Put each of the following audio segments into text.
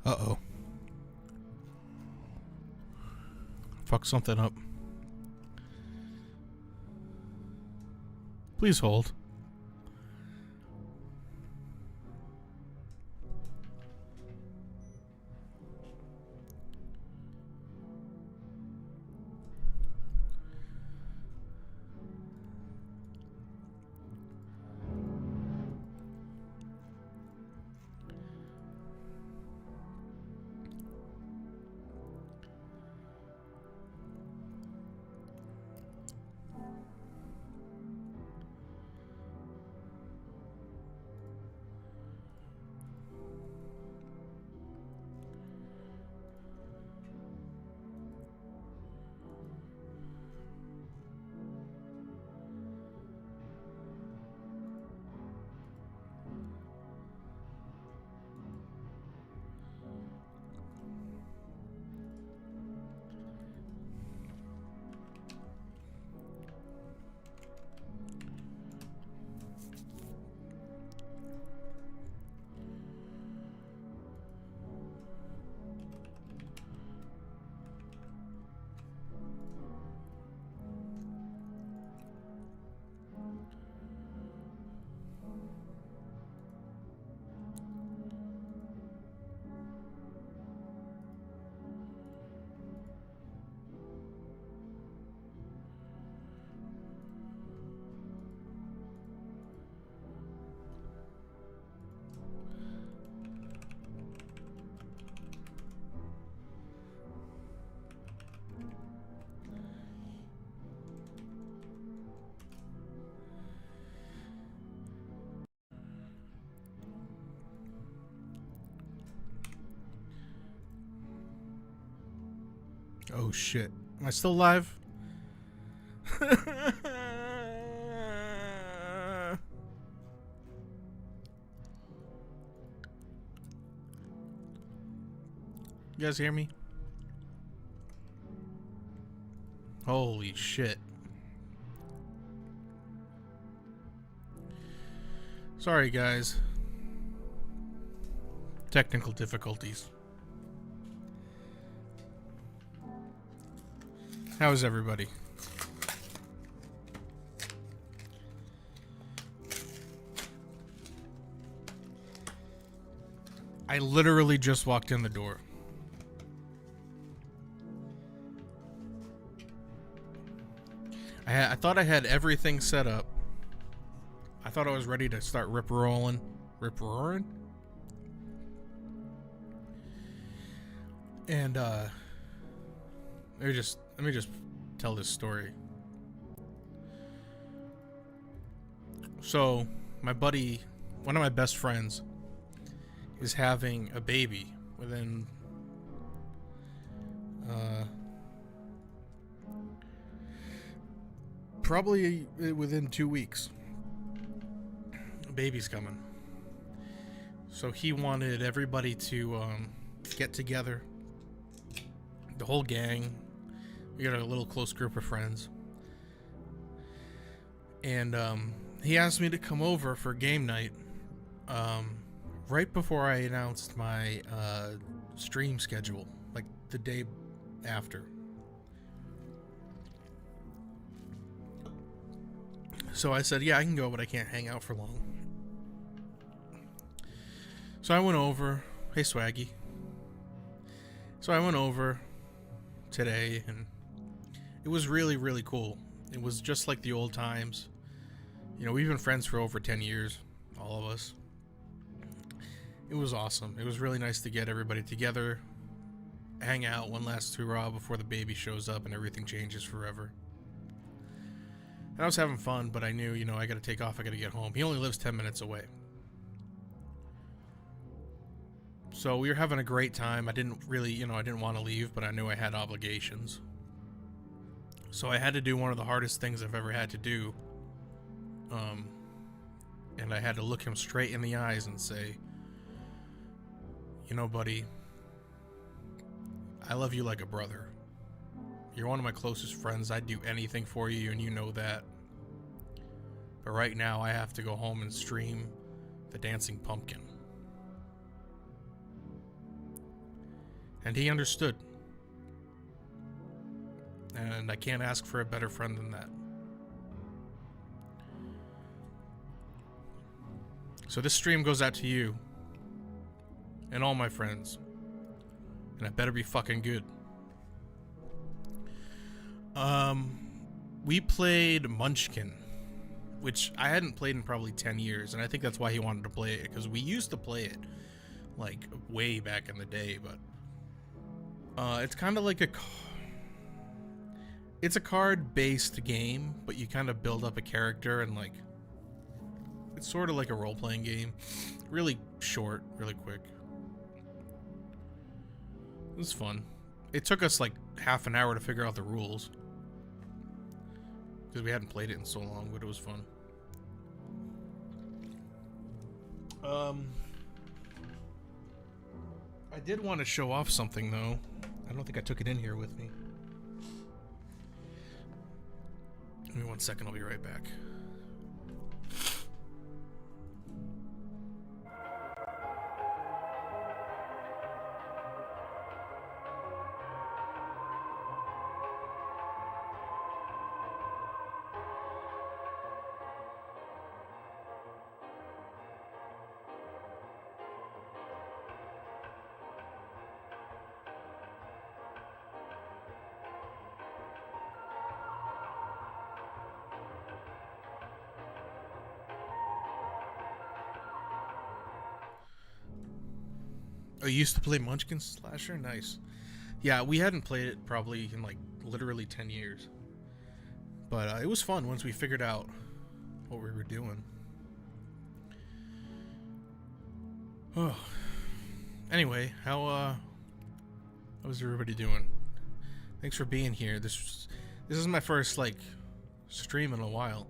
Uh-oh. Fuck something up. Please hold. Oh shit. Am I still live? You guys hear me? Holy shit. Sorry guys. Technical difficulties. How is everybody? I literally just walked in the door. I thought I had everything set up. I thought I was ready to start rip-roaring. Rip-roaring? And, let me just tell this story. So, my buddy, one of my best friends, is having a baby within probably within 2 weeks. A baby's coming. So he wanted everybody to get together. The whole gang. We got a little close group of friends. And he asked me to come over for game night right before I announced my stream schedule, like the day after. So I said, yeah, I can go, but I can't hang out for long. So I went over. Hey, Swaggy. So I went over today, and it was really, really cool. It was just like the old times. You know, we've been friends for over 10 years, all of us. It was awesome. It was really nice to get everybody together, hang out one last hurrah before the baby shows up and everything changes forever. And I was having fun, but I knew, you know, I gotta take off, I gotta get home. He only lives 10 minutes away. So we were having a great time. I didn't really, you know, I didn't want to leave, but I knew I had obligations. So I had to do one of the hardest things I've ever had to do. And I had to look him straight in the eyes and say, you know, buddy, I love you like a brother. You're one of my closest friends. I'd do anything for you, and you know that. But right now, I have to go home and stream The Dancing Pumpkin. And he understood. And I can't ask for a better friend than that. So this stream goes out to you and all my friends. And it better be fucking good. We played Munchkin, which I hadn't played in probably 10 years, and I think that's why he wanted to play it, because we used to play it, like, way back in the day, but it's kind of like it's a card-based game, but you kind of build up a character, and, like, it's sort of like a role-playing game. Really short, really quick. It was fun. It took us, like, half an hour to figure out the rules, because we hadn't played it in so long, but it was fun. I did want to show off something, though. I don't think I took it in here with me. Give me 1 second, I'll be right back. Oh, you used to play Munchkin Slasher? Nice. Yeah, we hadn't played it probably in, like, literally 10 years. But it was fun once we figured out what we were doing. Oh. Anyway, how was everybody doing? Thanks for being here. This is my first, like, stream in a while.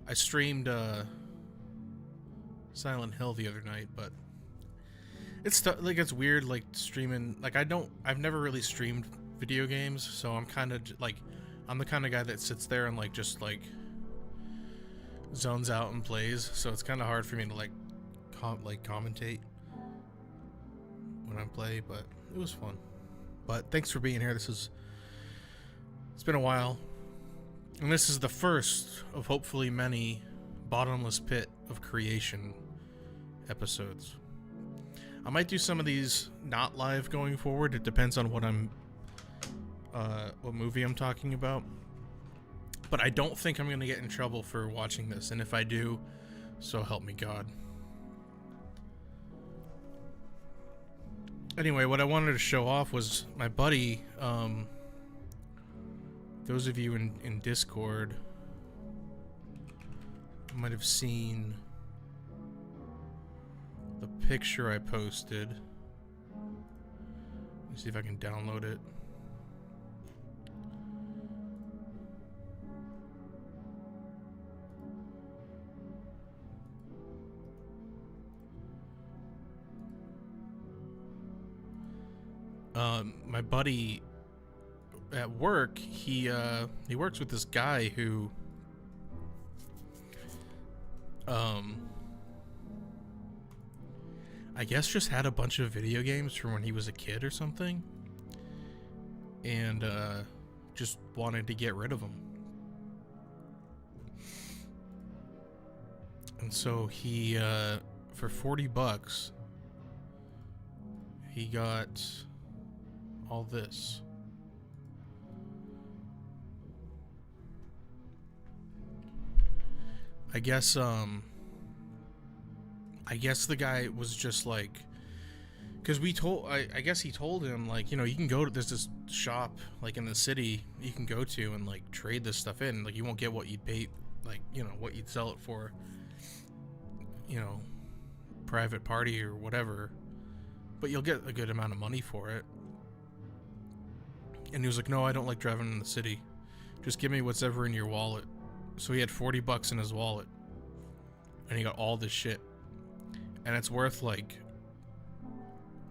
I streamed Silent Hill the other night, but it's like, it's weird, like, streaming. Like, I've never really streamed video games, so I'm kind of like, I'm the kind of guy that sits there and, like, just, like, zones out and plays. So it's kind of hard for me to, like, commentate when I play, but it was fun. But thanks for being here. It's been a while, and this is the first of hopefully many Bottomless Pit of Creation episodes. I might do some of these not live going forward. It depends on what movie I'm talking about. But I don't think I'm gonna get in trouble for watching this, and if I do, so help me God. Anyway, what I wanted to show off was my buddy, those of you in Discord might have seen the picture I posted. Let me see if I can download it. My buddy at work, he works with this guy who I guess just had a bunch of video games from when he was a kid or something, and just wanted to get rid of them. And so he for $40 he got all this. I guess the guy was just like, because I guess he told him, like, you know, you can go to, there's this shop, like, in the city you can go to and, like, trade this stuff in. Like, you won't get what you'd pay, like, you know, what you'd sell it for, you know, private party or whatever, but you'll get a good amount of money for it. And he was like, no, I don't like driving in the city. Just give me what's ever in your wallet. So he had $40 in his wallet, and he got all this shit, and it's worth like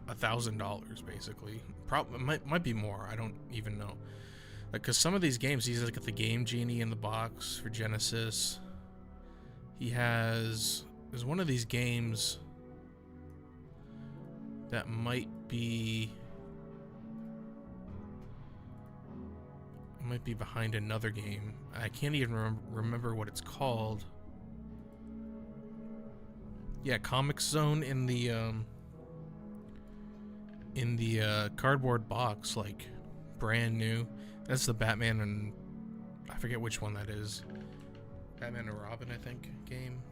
$1,000 basically. Probably might be more. I don't even know. Like, cause some of these games, he's like got the Game Genie in the box for Genesis. There's one of these games that might be I might be behind another game. I can't even remember what it's called. Yeah, Comic Zone in the cardboard box, like brand new. That's the Batman and I forget which one that is. Batman and Robin, I think, game.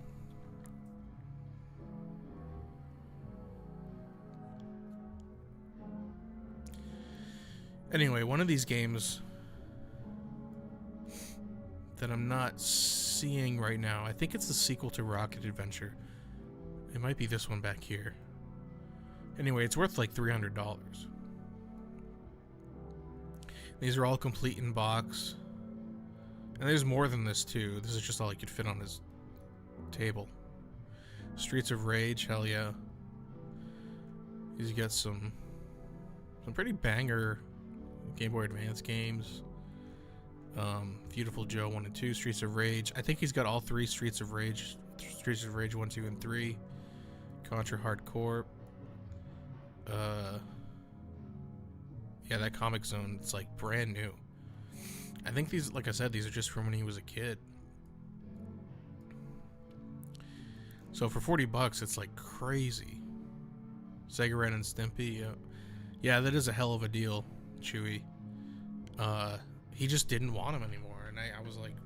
Anyway, one of these games that I'm not seeing right now, I think it's the sequel to Rocket Adventure. It might be this one back here. Anyway, it's worth like $300. These are all complete in box. And there's more than this too. This is just all he could fit on his table. Streets of Rage, hell yeah. He's got some pretty banger Game Boy Advance games. Beautiful Joe 1 and 2, Streets of Rage. I think he's got all three Streets of Rage 1, 2, and 3. Contra Hardcore. Yeah, that Comic Zone, it's like brand new. I think these, like I said, these are just from when he was a kid. So for $40, it's like crazy. Sega Ren and Stimpy, yeah. Yeah, that is a hell of a deal, Chewy. He just didn't want them anymore, and I was like,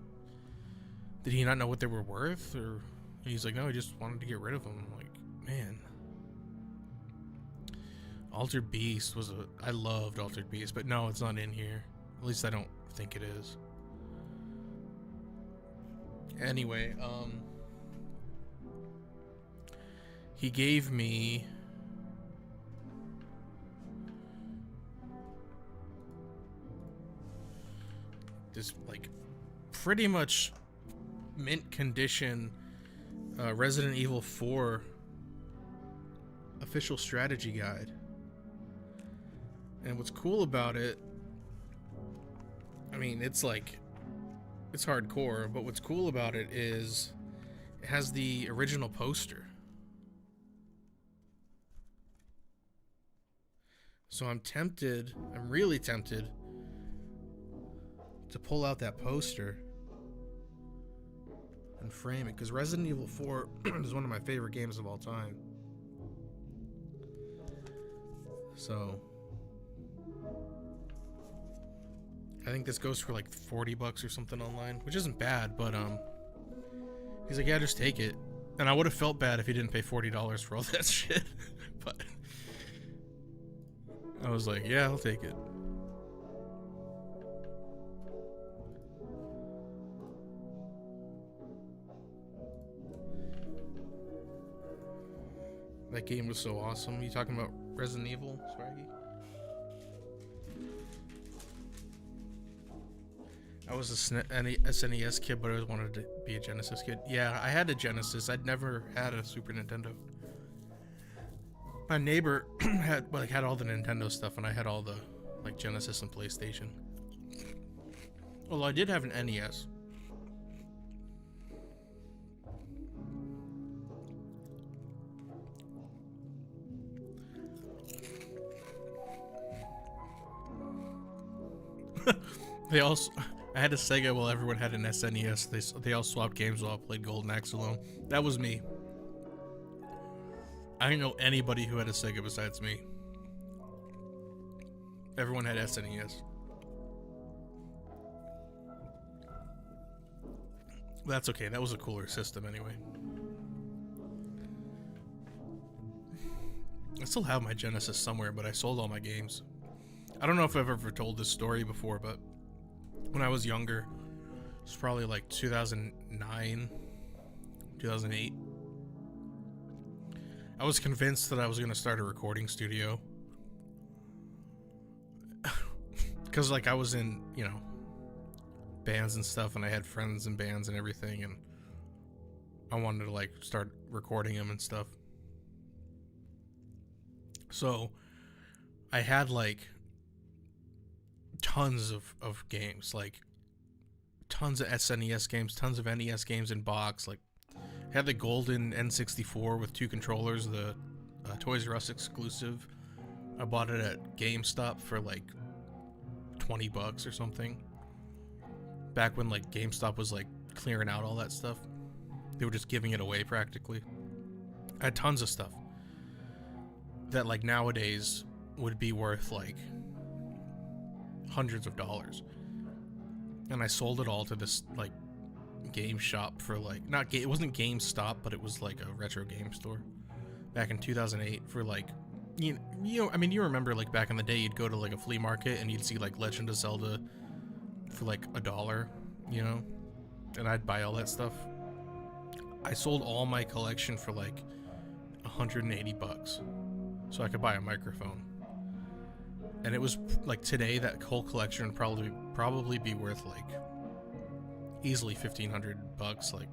did he not know what they were worth? Or and he's like, no, he just wanted to get rid of them. I'm like, man. Altered Beast was I loved Altered Beast, but no, it's not in here. At least I don't think it is. Anyway, he gave me this like pretty much mint condition Resident Evil 4 official strategy guide. And what's cool about it, I mean, it's like, it's hardcore, but what's cool about it is it has the original poster. So I'm really tempted to pull out that poster and frame it, because Resident Evil 4 is one of my favorite games of all time. So I think this goes for like $40 or something online, which isn't bad, but he's like, yeah, just take it. And I would have felt bad if he didn't pay $40 for all that shit. But I was like, yeah, I'll take it. That game was so awesome. You talking about Resident Evil, Swaggy? I was a SNES kid, but I always wanted to be a Genesis kid. Yeah, I had a Genesis. I'd never had a Super Nintendo. My neighbor had all the Nintendo stuff, and I had all the like Genesis and PlayStation. Although I did have an NES. I had a Sega while everyone had an SNES. They all swapped games while I played Golden Axe alone. That was me. I didn't know anybody who had a Sega besides me. Everyone had SNES. That's okay. That was a cooler system anyway. I still have my Genesis somewhere, but I sold all my games. I don't know if I've ever told this story before, but when I was younger, it's probably like 2009, 2008. I was convinced that I was going to start a recording studio. Because like I was in, bands and stuff, and I had friends in bands and everything, and I wanted to like start recording them and stuff. So I had like tons of games, like tons of SNES games, tons of NES games in box. Like I had the golden N64 with 2 controllers, the Toys R Us exclusive. I bought it at GameStop for like $20 or something. back when like GameStop was like clearing out all that stuff. They were just giving it away practically. I had tons of stuff that like nowadays would be worth like hundreds of dollars, and I sold it all to this like game shop for like it wasn't GameStop, but it was like a retro game store back in 2008 for like you know I mean, you remember like back in the day you'd go to like a flea market and you'd see like Legend of Zelda for like $1, you know, and I'd buy all that stuff. I sold all my collection for like $180 so I could buy a microphone. And it was like today that whole collection would probably be worth like easily $1,500, like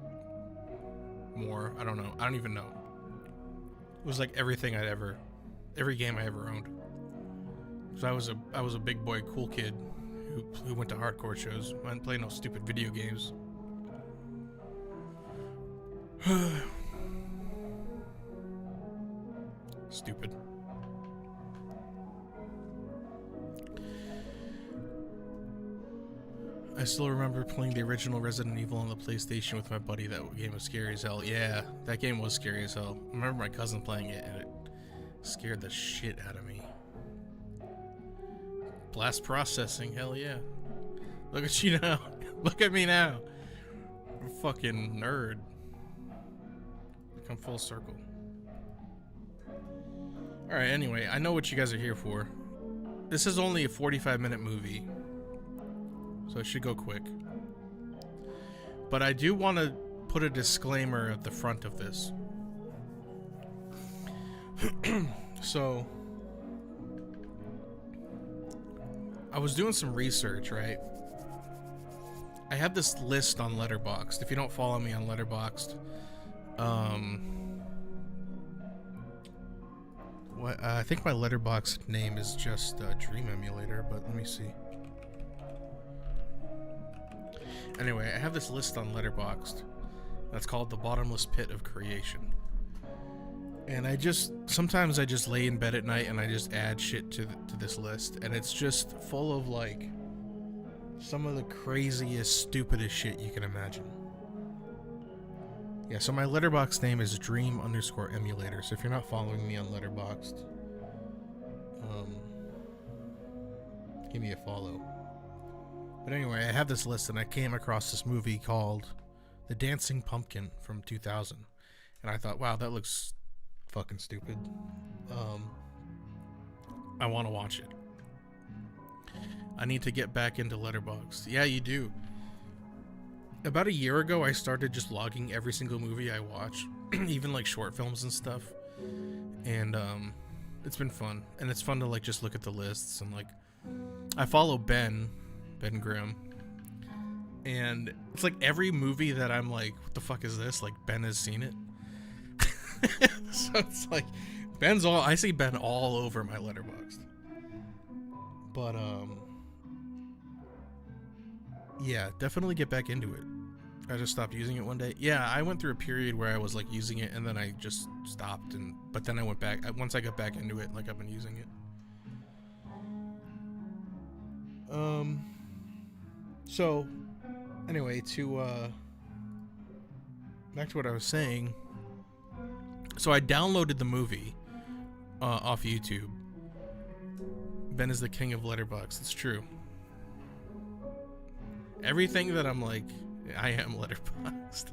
more. I don't know. I don't even know. It was like every game I ever owned. So I was a big boy cool kid who went to hardcore shows. I didn't play no stupid video games. Stupid. I still remember playing the original Resident Evil on the PlayStation with my buddy. That game was scary as hell. Yeah, that game was scary as hell. I remember my cousin playing it and it scared the shit out of me. Blast processing, hell yeah. Look at you now. Look at me now. I'm a fucking nerd. Come full circle. Alright, anyway, I know what you guys are here for. This is only a 45-minute movie, so it should go quick. But I do want to put a disclaimer at the front of this. So, I was doing some research, right? I have this list on Letterboxd. If you don't follow me on Letterboxd, I think my Letterboxd name is just Dream Emulator, but let me see. Anyway, I have this list on Letterboxd that's called the Bottomless Pit of Creation. And sometimes I just lay in bed at night and I just add shit to this list, and it's just full of like some of the craziest, stupidest shit you can imagine. Yeah, so my Letterboxd name is Dream_Emulator. So if you're not following me on Letterboxd, give me a follow. But anyway, I have this list and I came across this movie called The Dancing Pumpkin from 2000. And I thought, wow, that looks fucking stupid. I want to watch it. I need to get back into Letterboxd. Yeah, you do. About a year ago, I started just logging every single movie I watch, even like short films and stuff. And it's been fun. And it's fun to like just look at the lists and like I follow Ben Grimm. And it's like every movie that I'm like, what the fuck is this? Like Ben has seen it. So it's like I see Ben all over my Letterboxd. But yeah, definitely get back into it. I just stopped using it one day. Yeah, I went through a period where I was like using it and then I just stopped, but then I went back. Once I got back into it, like I've been using it. So anyway, back to what I was saying. So I downloaded the movie off YouTube. Ben is the king of Letterboxd. It's true. Everything that I'm like, I am Letterboxd.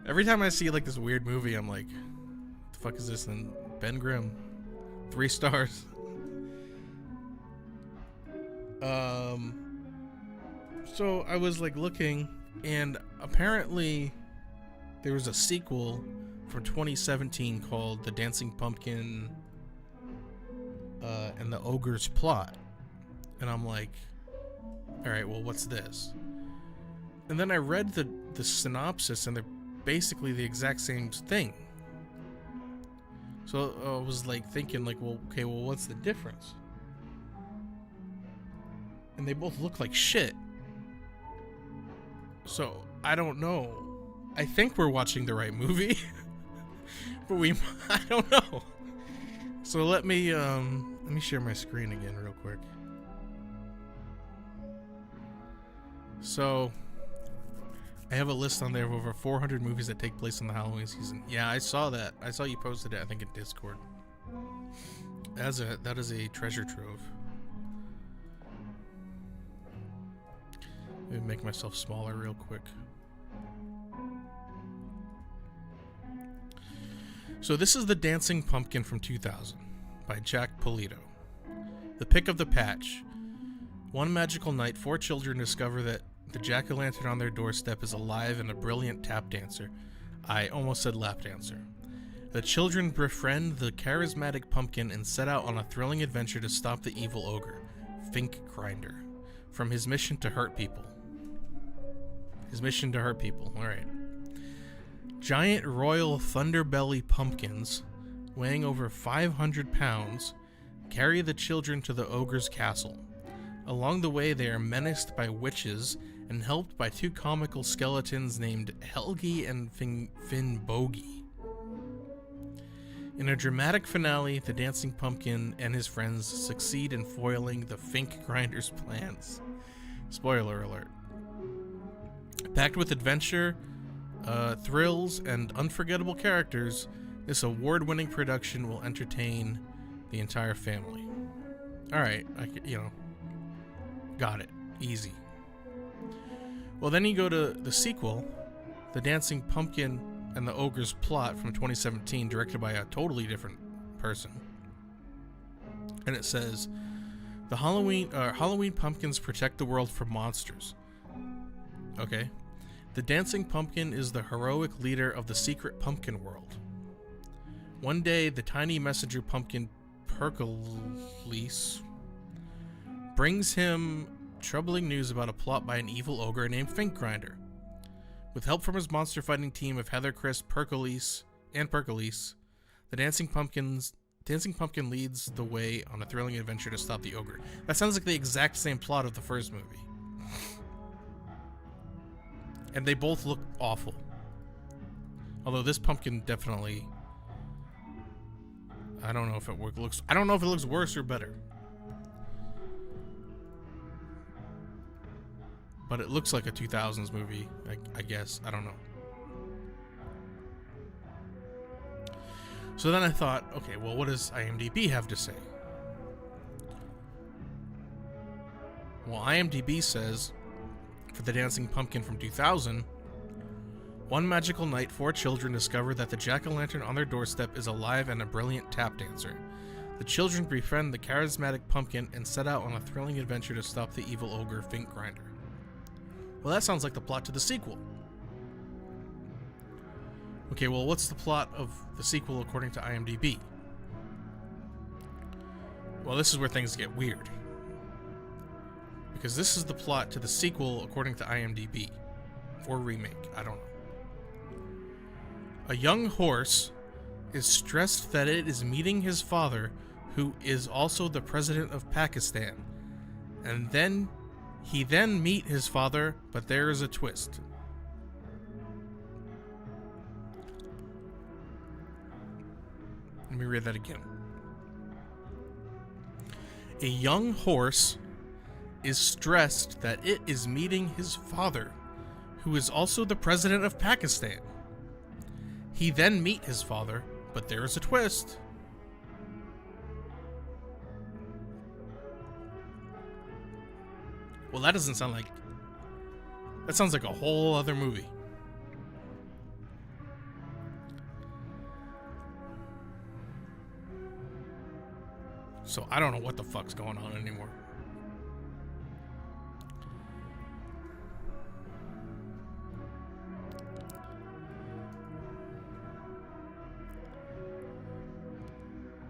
Every time I see like this weird movie, I'm like, what the fuck is this? And Ben Grimm, 3 stars. So I was like looking, and apparently there was a sequel from 2017 called The Dancing Pumpkin and the Ogre's Plot. And I'm like, alright, well, what's this? And then I read the synopsis, and they're basically the exact same thing. So I was like thinking like, well, okay, well, what's the difference? And they both look like shit. So I don't know. I think we're watching the right movie. But I don't know. So let me share my screen again real quick. So, I have a list on there of over 400 movies that take place in the Halloween season. Yeah, I saw that. I saw you posted it, I think, in Discord. That is a treasure trove. Let me make myself smaller real quick. So this is The Dancing Pumpkin from 2000 by Jack Polito. The pick of the patch. One magical night, 4 children discover that the jack-o'-lantern on their doorstep is alive and a brilliant tap dancer. I almost said lap dancer. The children befriend the charismatic pumpkin and set out on a thrilling adventure to stop the evil ogre, Fink Grinder, from his mission to hurt people. Alright. Giant royal thunderbelly pumpkins, weighing over 500 pounds, carry the children to the ogre's castle. Along the way, they are menaced by witches and helped by 2 comical skeletons named Helgi and Finnbogi. In a dramatic finale, the dancing pumpkin and his friends succeed in foiling the Fink Grinder's plans. Spoiler alert. Packed with adventure, thrills, and unforgettable characters, this award-winning production will entertain the entire family. Alright, got it. Easy. Well, then you go to the sequel, The Dancing Pumpkin and the Ogre's Plot from 2017, directed by a totally different person. And it says, the Halloween pumpkins protect the world from monsters. Okay. The Dancing Pumpkin is the heroic leader of the secret pumpkin world. One day, the tiny messenger pumpkin Pericles brings him troubling news about a plot by an evil ogre named Fink Grinder. With help from his monster fighting team of Heather, Chris, Pericles, the Dancing Pumpkin leads the way on a thrilling adventure to stop the ogre. That sounds like the exact same plot of the first movie. And they both look awful. Although this pumpkin definitely, I don't know if it looks worse or better. But it looks like a 2000s movie, I guess. I don't know. So then I thought, okay, well, what does IMDb have to say? Well, IMDb says, for The Dancing Pumpkin from 2000, one magical night, 4 children discover that the jack-o'-lantern on their doorstep is alive and a brilliant tap dancer. The children befriend the charismatic pumpkin and set out on a thrilling adventure to stop the evil ogre Fink Grinder. Well, that sounds like the plot to the sequel. Okay, well, what's the plot of the sequel according to IMDb? Well, this is where things get weird. Because this is the plot to the sequel according to IMDb. Or remake, I don't know. A young horse is stressed that it is meeting his father, who is also the president of Pakistan. And then he meet his father, but there is a twist. Let me read that again. A young horse is stressed that it is meeting his father, who is also the president of Pakistan. He then meet his father, but there is a twist. Well, that doesn't sound like... That sounds like a whole other movie. So I don't know what the fuck's going on anymore.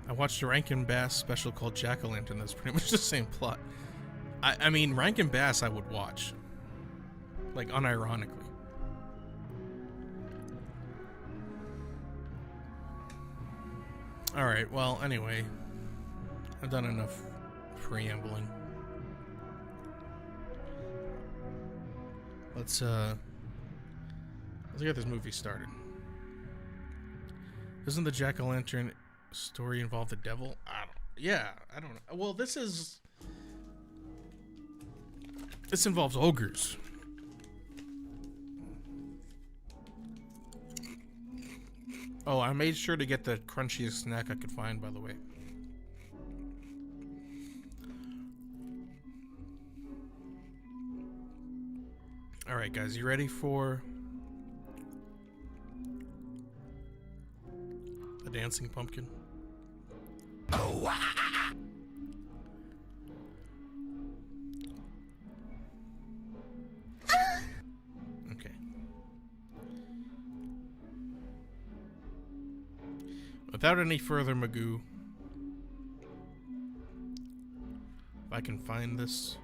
I watched a Rankin Bass special called Jack-o'-lantern. That's pretty much the same plot. I mean, Rankin Bass I would watch. Like, unironically. Alright, well, anyway. I've done enough preambling. Let's get this movie started. Doesn't the Jack-o'-lantern story involve the devil? I don't know. Well, this involves ogres. Oh, I made sure to get the crunchiest snack I could find, by the way. Alright, guys, you ready for a dancing pumpkin? Okay. Without any further magoo, if I can find this.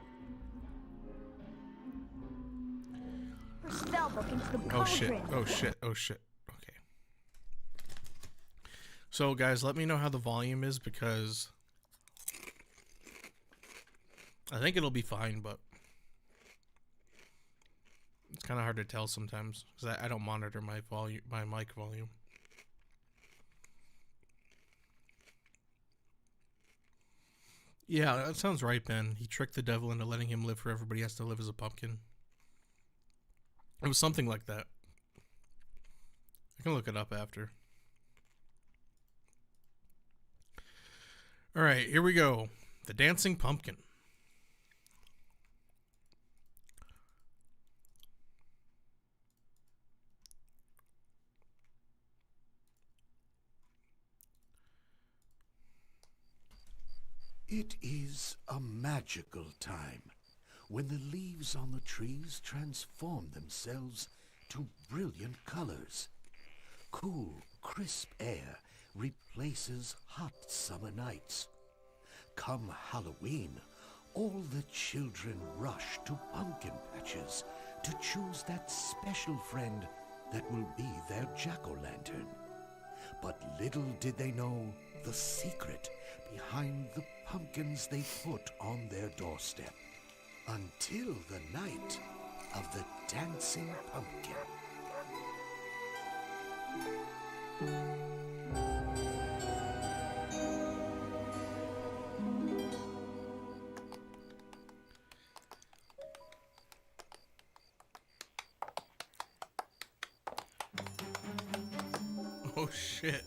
Spellbook into the Oh shit, cauldron. oh shit, oh shit. Okay. So guys, let me know how the volume is, because I think it'll be fine, but it's kind of hard to tell sometimes because I don't monitor my volume, my mic volume. Yeah, that sounds right, Ben. He tricked the devil into letting him live forever, but he has to live as a pumpkin. It was something like that. I can look it up after. Alright, here we go. The Dancing Pumpkin. It is a magical time when the leaves on the trees transform themselves to brilliant colors. Cool, crisp air replaces hot summer nights. Come Halloween, all the children rush to pumpkin patches to choose that special friend that will be their jack-o'-lantern. But little did they know the secret behind the pumpkins they put on their doorstep. Until the night of the dancing pumpkin. Oh shit.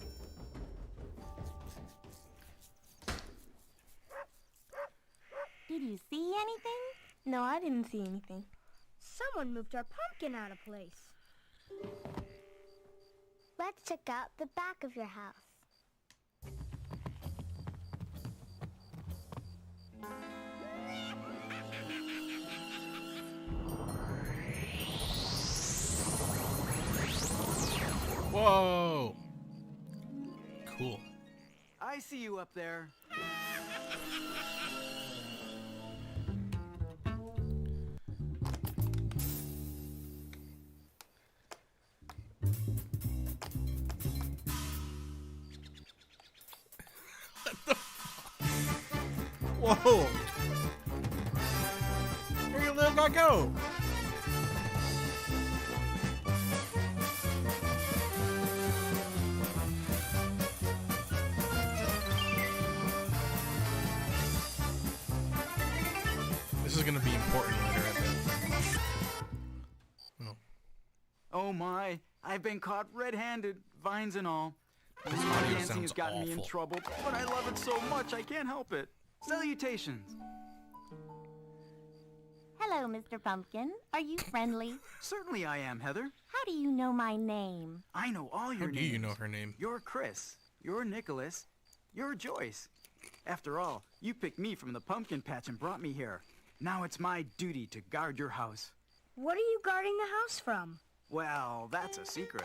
Did you see anything? No, I didn't see anything. Someone moved our pumpkin out of place. Let's check out the back of your house. Whoa. Cool. I see you up there. Whoa. Where you little guy go? This is gonna be important later, I bet. Oh. Oh my, I've been caught red-handed, vines and all. This My audio dancing sounds has gotten me in awful. trouble, but I love it so much I can't help it. Salutations. Hello, Mr. Pumpkin. Are you friendly? Certainly I am, Heather. How do you know my name? I know all your How do names. you know her name? You're Chris. You're Nicholas. You're Joyce. After all, you picked me from the pumpkin patch and brought me here. Now it's my duty to guard your house. What are you guarding the house from? Well, that's a secret.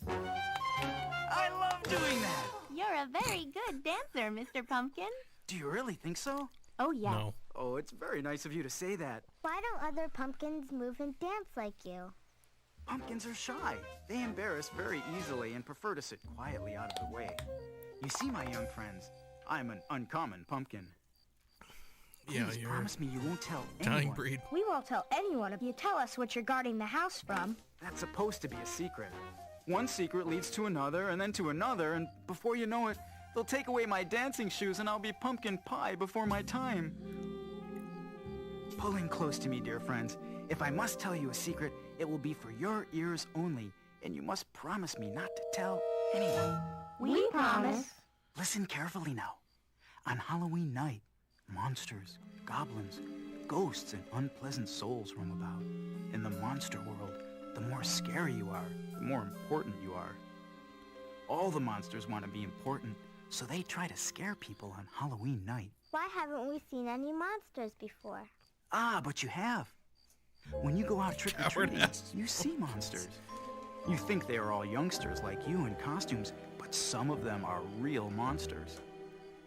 I love doing that! You're a very good dancer, Mr. Pumpkin. Do you really think so? Oh, yes. No. Oh, it's very nice of you to say that. Why don't other pumpkins move and dance like you? Pumpkins are shy. They embarrass very easily and prefer to sit quietly out of the way. You see, my young friends, I'm an uncommon pumpkin. Yeah, Please you're promise me you won't tell dying anyone. breed. We won't tell anyone if you tell us what you're guarding the house from. That's supposed to be a secret. One secret leads to another and then to another, and before you know it, they'll take away my dancing shoes and I'll be pumpkin pie before my time. Pull in close to me, dear friends. If I must tell you a secret, it will be for your ears only. and you must promise me not to tell anyone. We promise. Listen carefully now. On Halloween night, monsters, goblins, ghosts, and unpleasant souls roam about. In the monster world, the more scary you are, the more important you are. All the monsters want to be important, so they try to scare people on Halloween night. Why haven't we seen any monsters before? Ah, but you have. When you go out trick-or-treating, Coward-ass. you see monsters. You think they are all youngsters like you in costumes, but some of them are real monsters.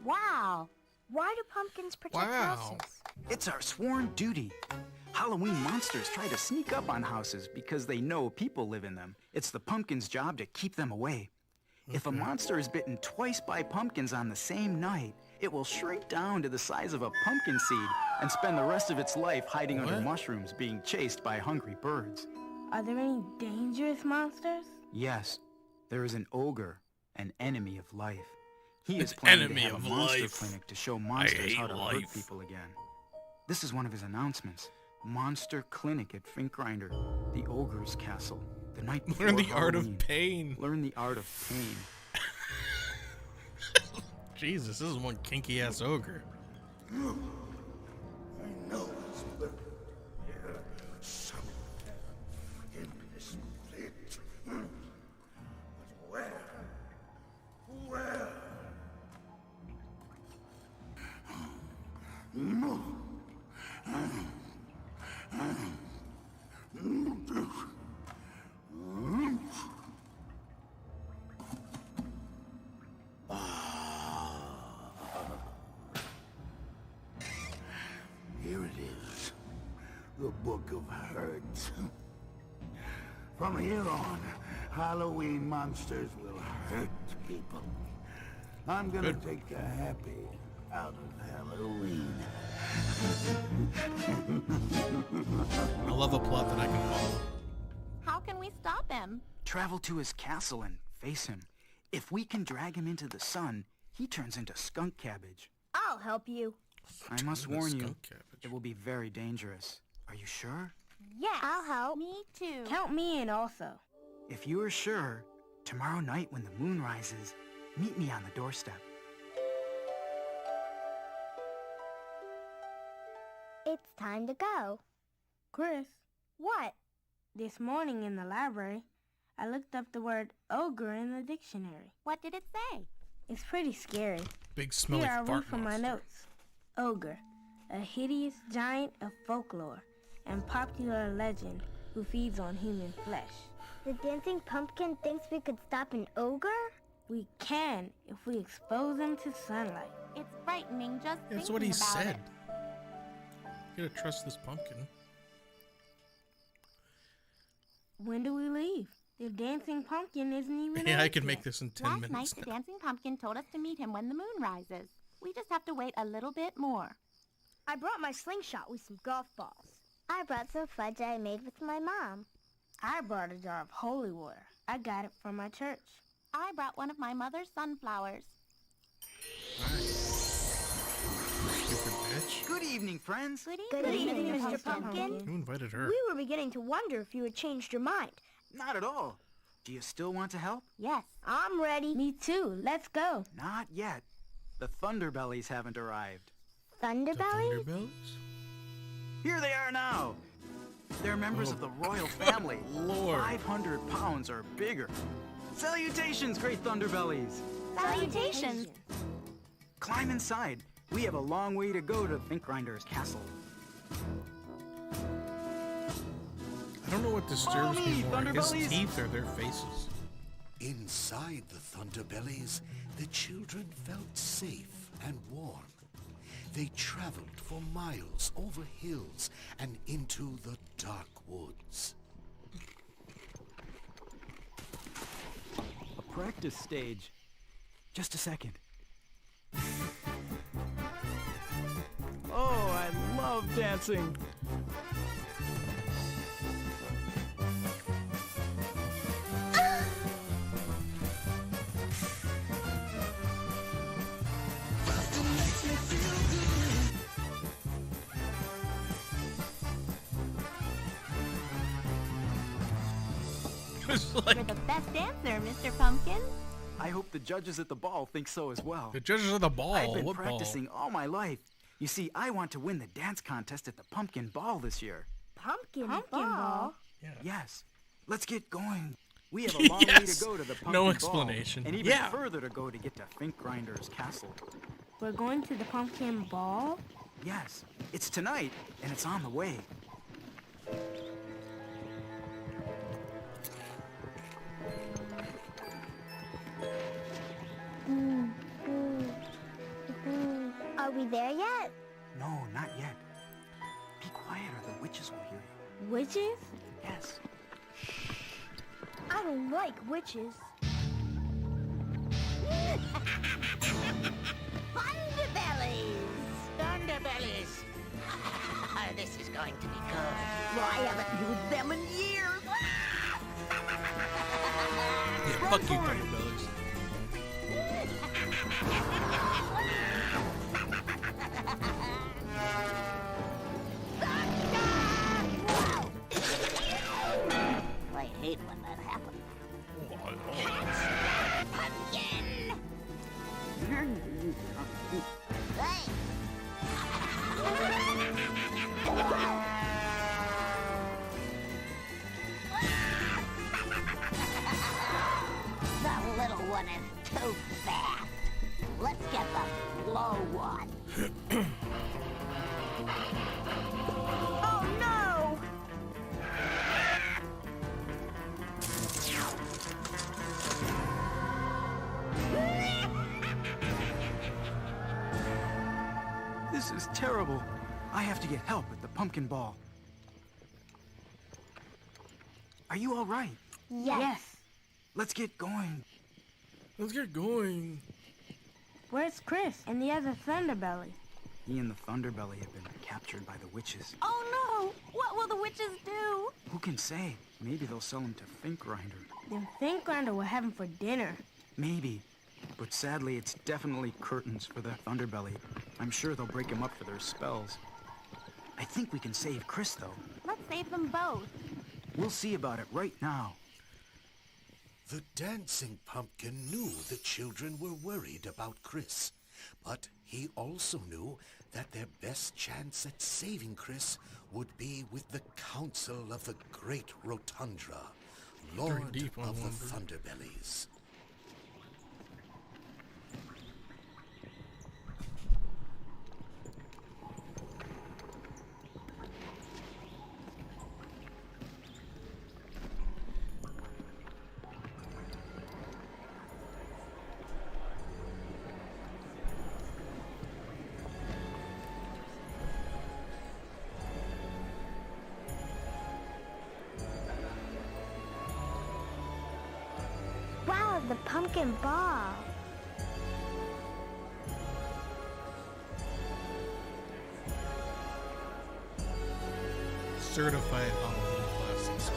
Wow. Why do pumpkins protect Wow. houses? It's our sworn duty. Halloween monsters try to sneak up on houses because they know people live in them. It's the pumpkin's job to keep them away. If a monster is bitten twice by pumpkins on the same night, it will shrink down to the size of a pumpkin seed and spend the rest of its life hiding under What? mushrooms, being chased by hungry birds. Are there any dangerous monsters? Yes, there is an ogre, an enemy of life. He is An planning enemy to have of a monster life. clinic to show monsters hate how to hurt life. people again. This is one of his announcements. Monster Clinic at Finkgrinder, the ogre's castle. The night before Learn the art of Halloween. pain. Learn the art of pain. Jesus, this is one kinky ass ogre. I know it's but here somewhere in this pit. But where? Where? Here it is, the Book of Hurt. From here on, Halloween monsters will hurt people. I'm gonna Good. take the happy out of Halloween. I love a plot that I can follow. How can we stop him? Travel to his castle and face him. If we can drag him into the sun, he turns into skunk cabbage. I'll help you. I must Ooh, warn you, skunk cabbage. it will be very dangerous. Are you sure? Yes. I'll help. Me too. Count me in also. If you are sure, tomorrow night when the moon rises, meet me on the doorstep. It's time to go. Chris. What? This morning in the library, I looked up the word ogre in the dictionary. What did it say? It's pretty scary. Big smelly Here, I'll fart read from my monster. notes. Ogre, a hideous giant of folklore and popular legend who feeds on human flesh. The dancing pumpkin thinks we could stop an ogre? We can if we expose him to sunlight. It's frightening just That's what he said. You gotta trust this pumpkin. When do we leave? The dancing pumpkin isn't even Yeah, I out can yet. make this in 10 Last night, minutes the now. dancing pumpkin told us to meet him when the moon rises. We just have to wait a little bit more. I brought my slingshot with some golf balls. I brought some fudge I made with my mom. I brought a jar of holy water. I got it from my church. I brought one of my mother's sunflowers. Stupid bitch. Good evening, friends. Good evening, Mr. Mr. Pumpkin. Who invited her? We were beginning to wonder if you had changed your mind. Not at all. Do you still want to help? Yes. I'm ready. Me too. Let's go. Not yet. The Thunderbellies haven't arrived. The Thunderbelly? Thunderbells? Here they are now. They're members of the royal family. Lord. 500 pounds or bigger. Salutations, great Thunderbellies. Salutations. Climb inside. We have a long way to go to Finkgrinder's castle. I don't know what Follow disturbs me, me more, his Thunderbellies. teeth or their faces. Inside the Thunderbellies, the children felt safe and warm. They traveled for miles over hills and into the dark woods. A practice stage. Just a second. Oh, I love dancing. It's You're like the best dancer, Mr. Pumpkin. I hope the judges at the ball think so as well. the judges of the ball. I've been What practicing all my life. You see, I want to win the dance contest at the Pumpkin Ball this year. Pumpkin ball? ball? Yes. Let's get going. We have a long way Yes. to go to the Pumpkin No Ball, explanation. and even Yeah. further to go to get to Fink Grinder's castle. We're going to the pumpkin ball? Yes, it's tonight, and it's on the way. Are we there yet? No, not yet. Be quiet or the witches will hear you. Witches? Yes. I don't like witches. Thunderbellies! This is going to be good. Well, I haven't used them in years. Yeah, fuck you, Thunderbellies. I hate when that happens. Pumpkin! Hey! The little one is too fast. Let's get the slow one. Oh no! This is terrible. I have to get help at the Pumpkin Ball. Are you all right? Yes. Let's get going. Let's get going. Where's Chris and the other Thunderbelly? He and the Thunderbelly have been captured by the witches. Oh no! What will the witches do? Who can say? Maybe they'll sell him to Fink Grinder. Then Fink Grinder will have him for dinner. Maybe. But sadly, it's definitely curtains for the Thunderbelly. I'm sure they'll break him up for their spells. I think we can save Chris, though. Let's save them both. We'll see about it right now. The dancing pumpkin knew the children were worried about Chris, but he also knew that their best chance at saving Chris would be with the council of the Great Rotundra, Lord deep on of the one, Thunderbellies. Wow, the pumpkin ball. Certified Halloween classics.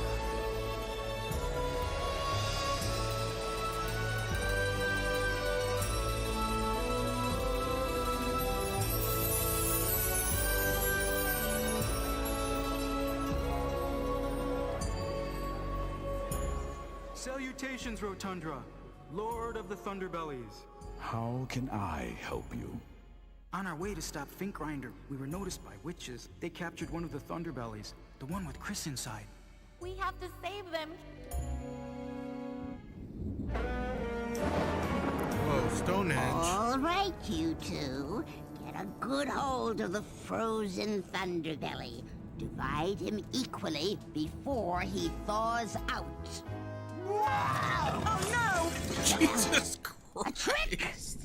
Salutations, Rotundra, Lord of the Thunderbellies. How can I help you? On our way to stop Fink Grinder, we were noticed by witches. They captured one of the Thunderbellies, the one with Chris inside. We have to save them. Whoa, Stonehenge. All right, you two. Get a good hold of the frozen Thunderbelly. Divide him equally before he thaws out. Oh Jesus A trick! Christ.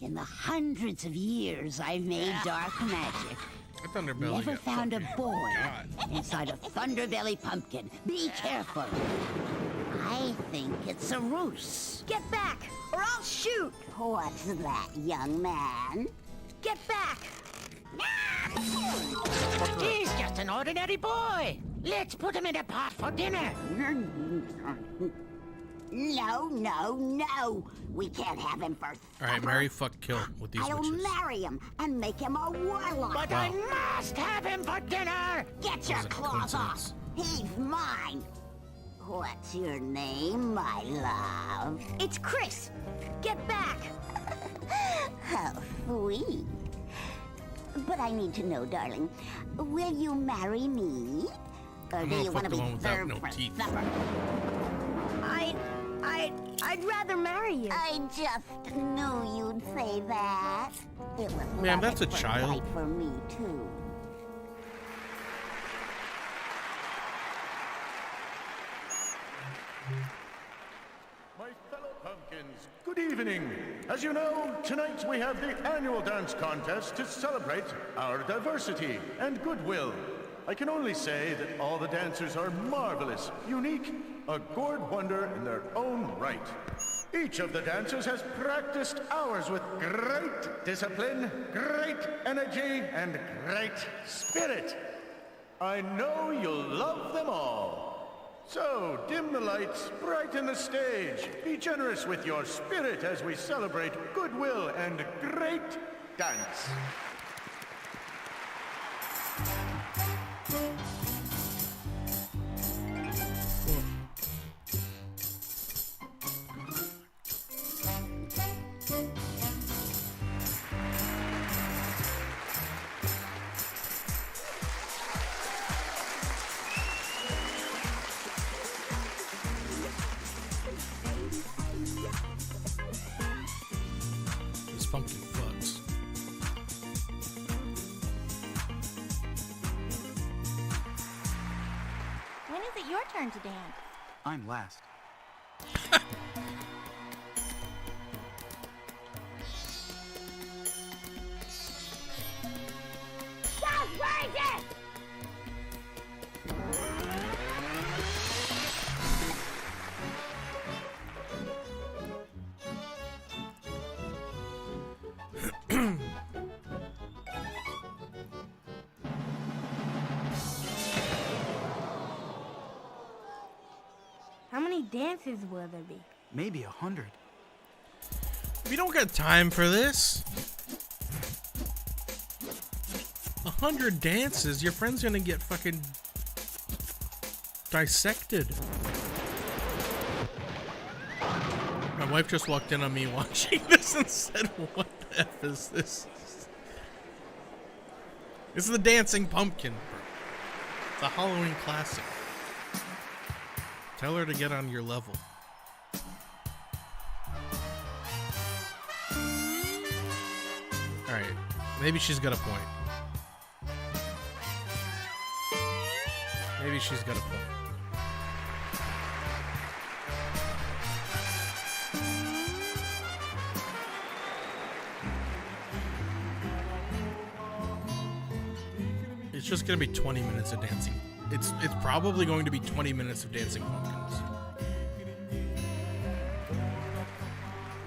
In the hundreds of years I've made dark magic, A Thunderbelly. never got found a fucking boy God. inside a Thunderbelly pumpkin. Be careful. I think it's a ruse. no! Get back, or I'll shoot! What's that, young man? Get back! He's just an ordinary boy. Let's put him in a pot for dinner. No. We can't have him for All right, supper. marry, fuck, kill with these I'll witches. marry him and make him a warlock. But Wow. I must have him for dinner. Get your was a claws off. coincidence. He's mine. What's your name, my love? It's Chris. Get back. How sweet. But I need to know, darling, will you marry me? Or do gonna you fuck want to the be one without served no for teeth. supper? I'd rather marry you. I just knew you'd say that. It was Ma'am, love that's a at first child. sight for me, too. My fellow pumpkins, good evening. As you know, tonight we have the annual dance contest to celebrate our diversity and goodwill. I can only say that all the dancers are marvelous, unique, a gourd wonder in their own right. Each of the dancers has practiced hours with great discipline, great energy, and great spirit. I know you'll love them all. So, dim the lights, brighten the stage. Be generous with your spirit as we celebrate goodwill and great dance. This pumpkin fucks. When is it your turn to dance? I'm last. Stop raging! How many dances will there be? Maybe 100. We don't got time for this. 100 dances? Your friend's gonna get fucking dissected. My wife just walked in on me watching this and said, "What the F is this?" This is the Dancing Pumpkin. It's a Halloween classic. Tell her to get on your level. Alright, maybe she's got a point. Maybe she's got a point. It's just gonna be 20 minutes of dancing. It's probably going to be 20 minutes of dancing pumpkins.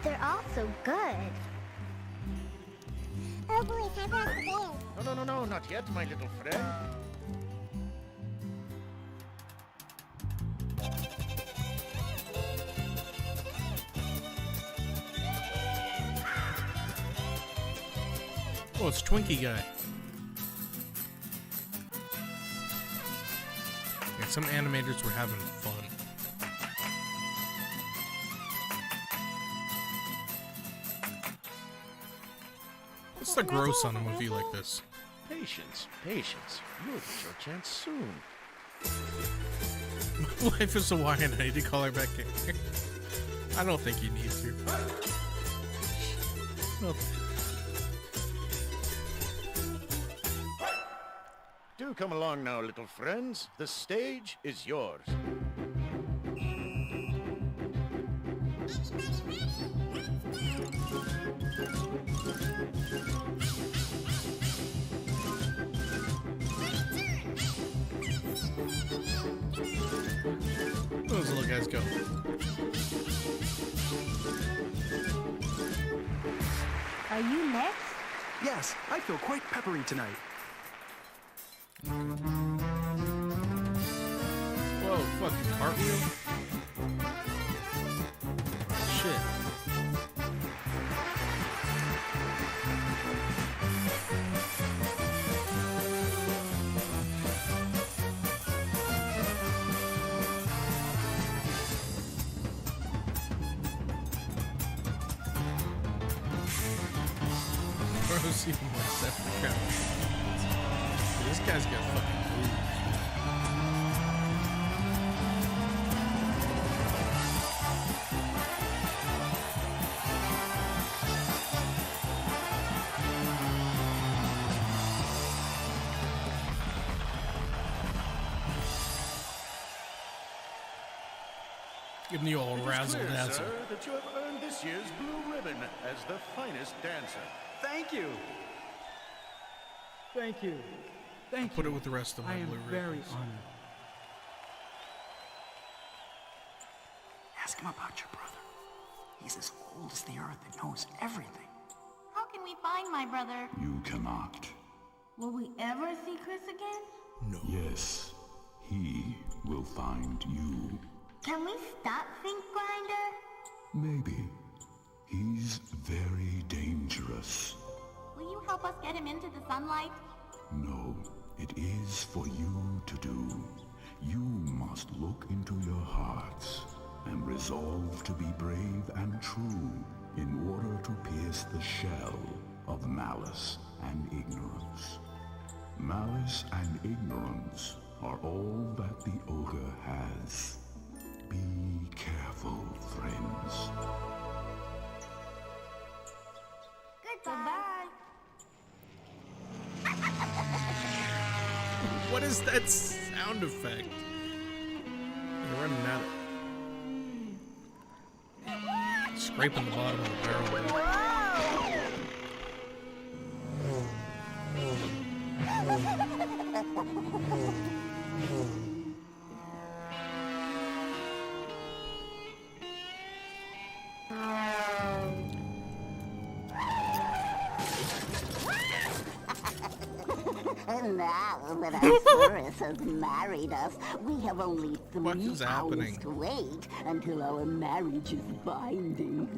They're all so good. Oh boy, how about the bed? No, not yet, my little friend. Oh, it's Twinkie Guy. Yeah, some animators were having fun. What's the gross on a movie like this? Patience. You'll get your chance soon. My wife is Hawaiian. I need to call her back in. I don't think you need to. No. Do come along now, little friends. The stage is yours. Those little guys go. Are you next? Yes, I feel quite peppery tonight. Whoa, fucking cartwheel? Shit. was even more separate crowd. This guy's got fucking moves. Give me all razzle Clear, dazzle. sir, that you have earned this year's blue ribbon as the finest dancer. Thank you. Thank you. Thank Put you. it with the rest of my I am blue very ribbons. honored. Ask him about your brother. He's as old as the earth and knows everything. How can we find my brother? You cannot. Will we ever see Chris again? Yes, he will find you. Can we stop Think Grinder? Maybe. He's very dangerous. Will you help us get him into the sunlight? No, it is for you to do. You must look into your hearts and resolve to be brave and true in order to pierce the shell of malice and ignorance. Malice and ignorance are all that the ogre has. Be careful, friends. Goodbye. What is that sound effect? They're running out of... Scraping the bottom of the barrel. Now that Arthurus has married us, we have only What 3 is hours happening? to wait until our marriage is binding.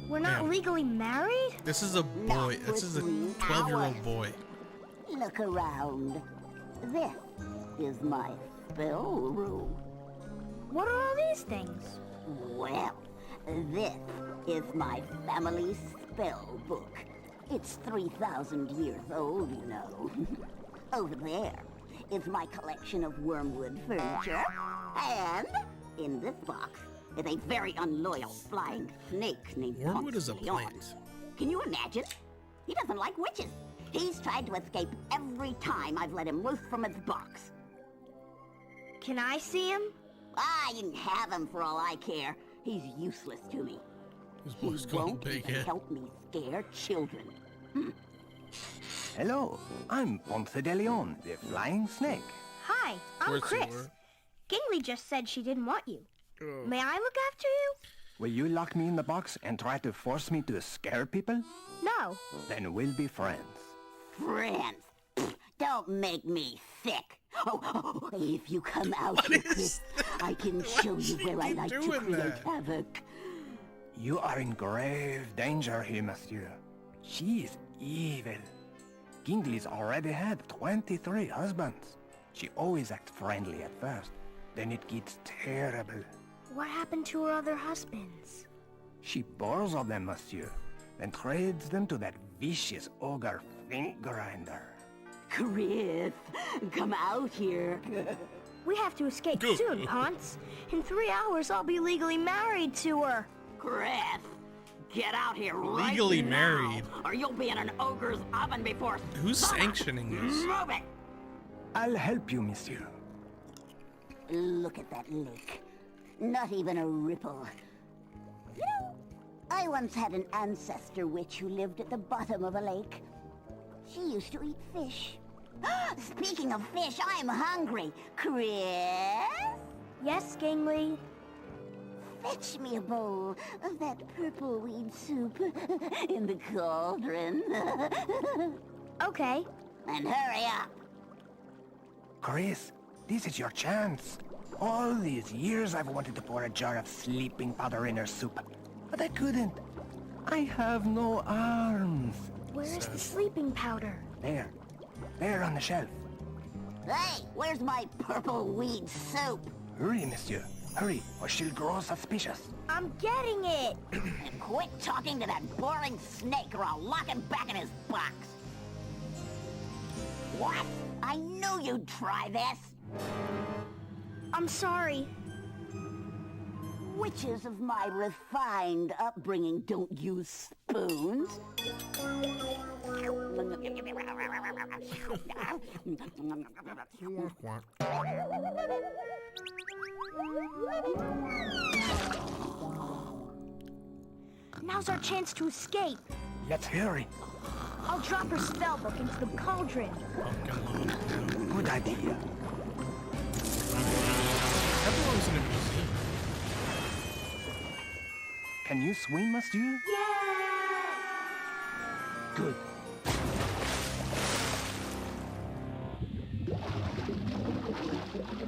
We're not Man. legally married? This is a boy. This is a 12-year-old boy. Look around. This is my spell room. What are all these things? Well, this is my family spell book. It's 3,000 years old, you know. Over there is my collection of wormwood furniture. And in this box is a very unloyal flying snake named Wormwood is a Ponce de Leon. plant. Can you imagine? He doesn't like witches. He's tried to escape every time I've let him loose from his box. Can I see him? Ah, you can have him for all I care. He's useless to me. This He boy's going won't big even head. help me scare children. Hello, I'm Ponce de Leon, the flying snake. Hi, I'm Of course you Chris. were. Gingley just said she didn't want you. May I look after you? Will you lock me in the box and try to force me to scare people? No. Then we'll be friends. Friends, pfft, don't make me sick. Oh, if you come out here, Chris, I can show you where I like to doing create that? havoc. You are in grave danger here, monsieur. She is evil. Gingley's already had 23 husbands. She always acts friendly at first. Then it gets terrible. What happened to her other husbands? She borrows of them, monsieur, then trades them to that vicious ogre Think Grinder. Chris, come out here. We have to escape Go. soon, Ponce. In 3 hours, I'll be legally married to her. Chris, get out here right Legally now, married? or you'll be in an ogre's oven before Who's summer. sanctioning this? Move it! I'll help you, monsieur. Look at that lake. Not even a ripple. You know, I once had an ancestor witch who lived at the bottom of a lake. She used to eat fish. Speaking of fish, I'm hungry. Chris? Yes, Gingley. Fetch me a bowl of that purple weed soup in the cauldron. Okay. And hurry up. Chris, this is your chance. All these years I've wanted to pour a jar of sleeping powder in her soup, but I couldn't. I have no arms. Where is the sleeping powder? There on the shelf. Hey, where's my purple weed soup? Hurry, monsieur. Hurry, or she'll grow suspicious. I'm getting it. Quit talking to that boring snake or I'll lock him back in his box. What? I knew you'd try this. I'm sorry. Witches of my refined upbringing don't use spoons. Now's our chance to escape. Let's hurry. I'll drop her spellbook into the cauldron. Good idea. Everyone's in a museum. Can you swim, monsieur? Good.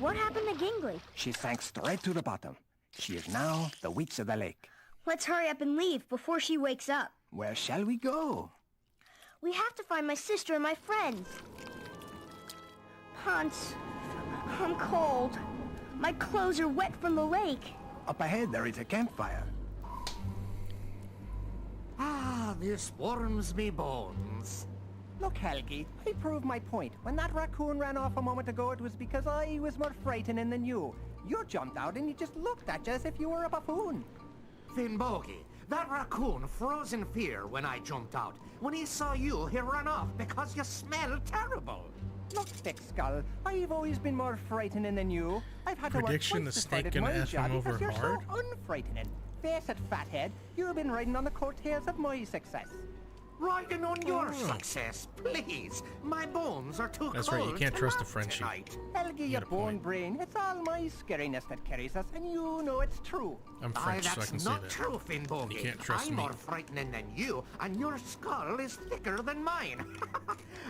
What happened to Gingley? She sank straight to the bottom. She is now the witch of the lake. Let's hurry up and leave before she wakes up. Where shall we go? We have to find my sister and my friends. Hans, I'm cold. My clothes are wet from the lake. Up ahead there is a campfire. Ah, this warms me bones. Look, Helgi, I proved my point. When that raccoon ran off a moment ago, it was because I was more frightening than you. You jumped out and you just looked at you as if you were a buffoon. Finbogi, that raccoon froze in fear when I jumped out. When he saw you, he ran off because you smell terrible. Look, Thick Skull, I've always been more frightening than you. I've had Prediction to work the twice as snake hard at gonna my F him job over because you're hard? so unfrightening. Face it, fathead, you've been riding on the coattails of my success. Riding on your success, please. My bones are too That's cold right, you can't to trust a laugh friendship. tonight. Helgi, you bone brain, it's all my scariness that carries us, and you know it's true. I'm French, so I can That's say not that. true, Finbogi. You can't trust I'm me. more frightening than you, and your skull is thicker than mine.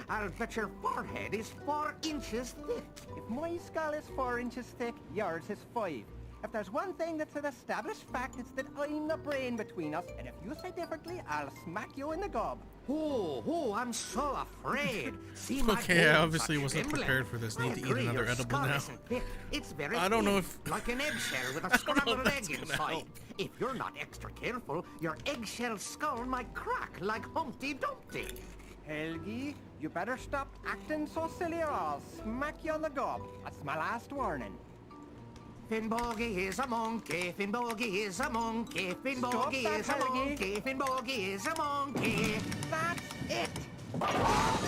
I'll bet your forehead is 4 inches thick. If my skull is 4 inches thick, yours is 5. If there's one thing that's an established fact, it's that I'm the brain between us, and if you say differently, I'll smack you in the gob. Oh, I'm so afraid. See, my Okay, I bones obviously are wasn't trembling. prepared for this. Need I to eat agree, another your edible skull now. isn't thick. It's very I don't know thin, if- like an eggshell with I a don't know scrambled if that's egg gonna inside. help. If you're not extra careful, your eggshell skull might crack like Humpty Dumpty. Helgi, you better stop acting so silly or I'll smack you on the gob. That's my last warning. Finbogi is a monkey, Finbogi is a monkey, Finbogi Stop that, is a Helgi. monkey, Finbogi is a monkey. That's it!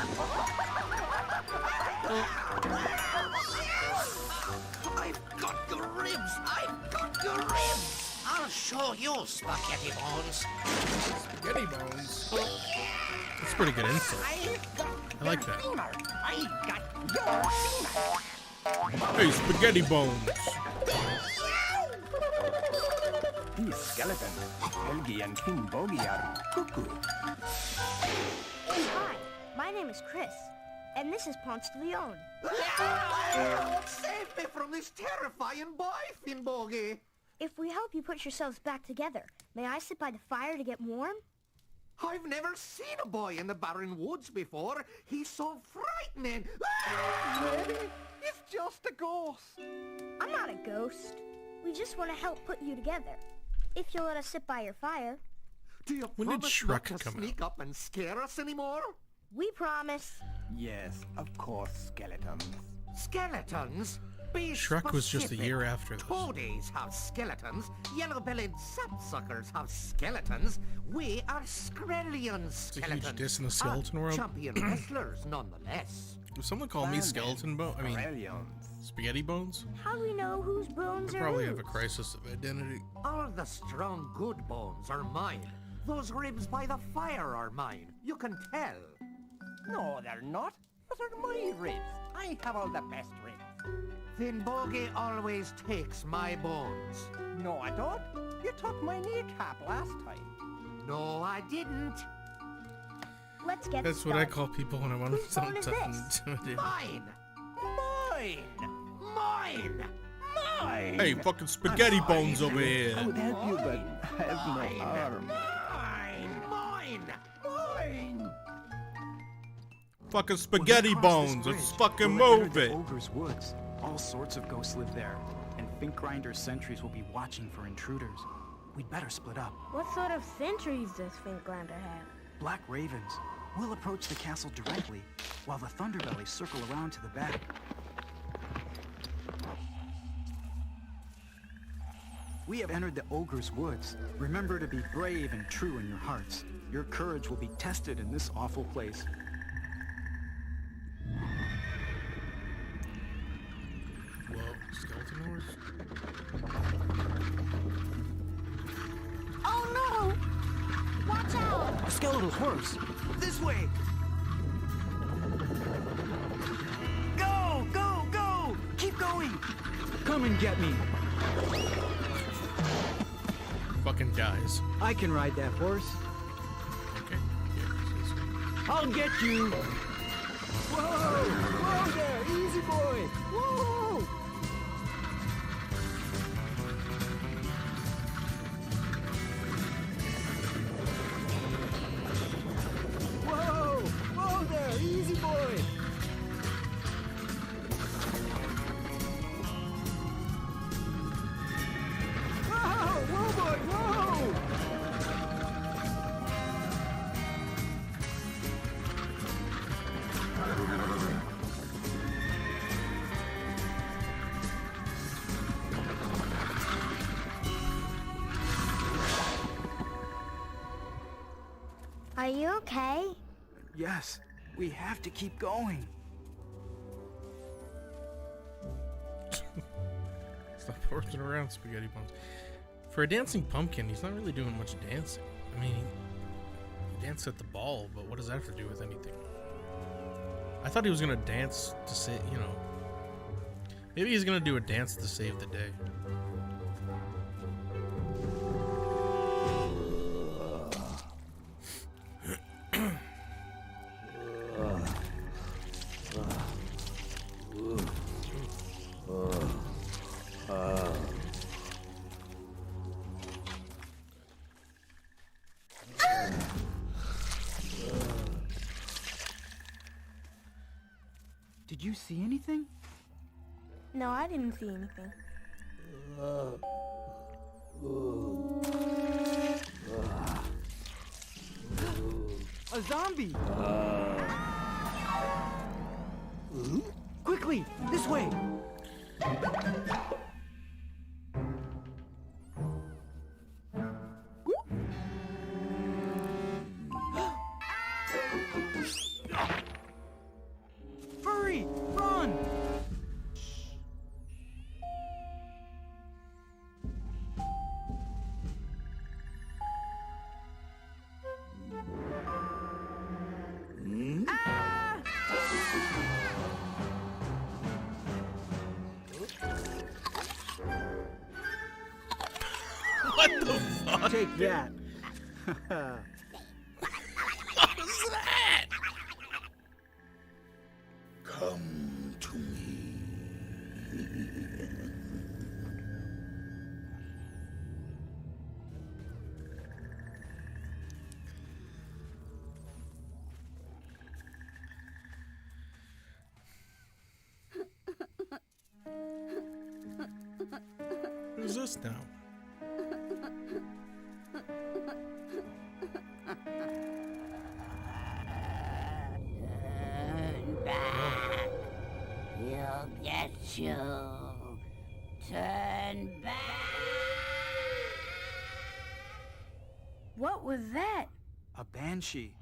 I've got your ribs! I've got your ribs! I'll show you, spaghetti bones. Spaghetti bones. That's pretty good insult. I like that. I got your femur! Hey, spaghetti bones. These skeletons, Helgi and Finbogi are cuckoo. Hi, my name is Chris, and this is Ponce de Leon. Save me from this terrifying boy, Finbogi! If we help you put yourselves back together, may I sit by the fire to get warm? I've never seen a boy in the barren woods before. He's so frightening. Maybe it's just a ghost. I'm not a ghost. We just want to help put you together. If you'll let us sit by your fire. Do you When did promise not Shrek to come sneak up and scare us anymore? We promise. Yes, of course, skeletons. Skeletons? Be Shrek was just a specific. year after this. Toadies have skeletons. Yellow-bellied sapsuckers have skeletons. We are Skrellian It's a huge skeletons. diss in the skeleton world. Champion wrestlers, nonetheless. If someone called me skeleton bone, I mean, Skrellions. spaghetti bones, How do we know whose bones I are probably have whose? a crisis of identity. All the strong, good bones are mine. Those ribs by the fire are mine. You can tell. No, they're not. Those are my ribs. I have all the best ribs. Finbogi always takes my bones. No, I don't. You took my kneecap last time. No, I didn't. Let's get That's what I started. call people when I want Whose bone is something this? intimidating. Mine! Mine! Mine! Mine! Hey, fucking spaghetti bones over I here. would help you, but I have no arm. Mine! Mine! Mine! Fucking spaghetti bones. Let's fucking move it. Ogre's woods. All sorts of ghosts live there, and Fink Grinder's sentries will be watching for intruders. We'd better split up. What sort of sentries does Fink Grinder have? Black Ravens. We'll approach the castle directly, while the Thunderbellies circle around to the back. We have entered the Ogre's Woods. Remember to be brave and true in your hearts. Your courage will be tested in this awful place. Whoa, skeleton horse? Oh no! Watch out! A skeletal horse! This way! Go! Go! Go! Keep going! Come and get me! Fucking dies. I can ride that horse. Okay. Yeah, I'll get you! Whoa! Whoa there! Easy boy! Whoa! Whoa! Whoa there! Easy boy! Whoa! Whoa boy! Whoa! Are you okay? Yes, we have to keep going. Stop horsing around, spaghetti bones. For a dancing pumpkin, he's not really doing much dancing. I mean, he danced at the ball, but what does that have to do with anything? I thought he was gonna dance to say, you know. Maybe he's gonna do a dance to save the day. Did you see anything? No, I didn't see anything. A zombie! Quickly, this way! Hurry! Run! What the fuck? Take that. What was that? Come to me. Who's this now? Turn back. He'll get you. Turn back. What was that? A banshee.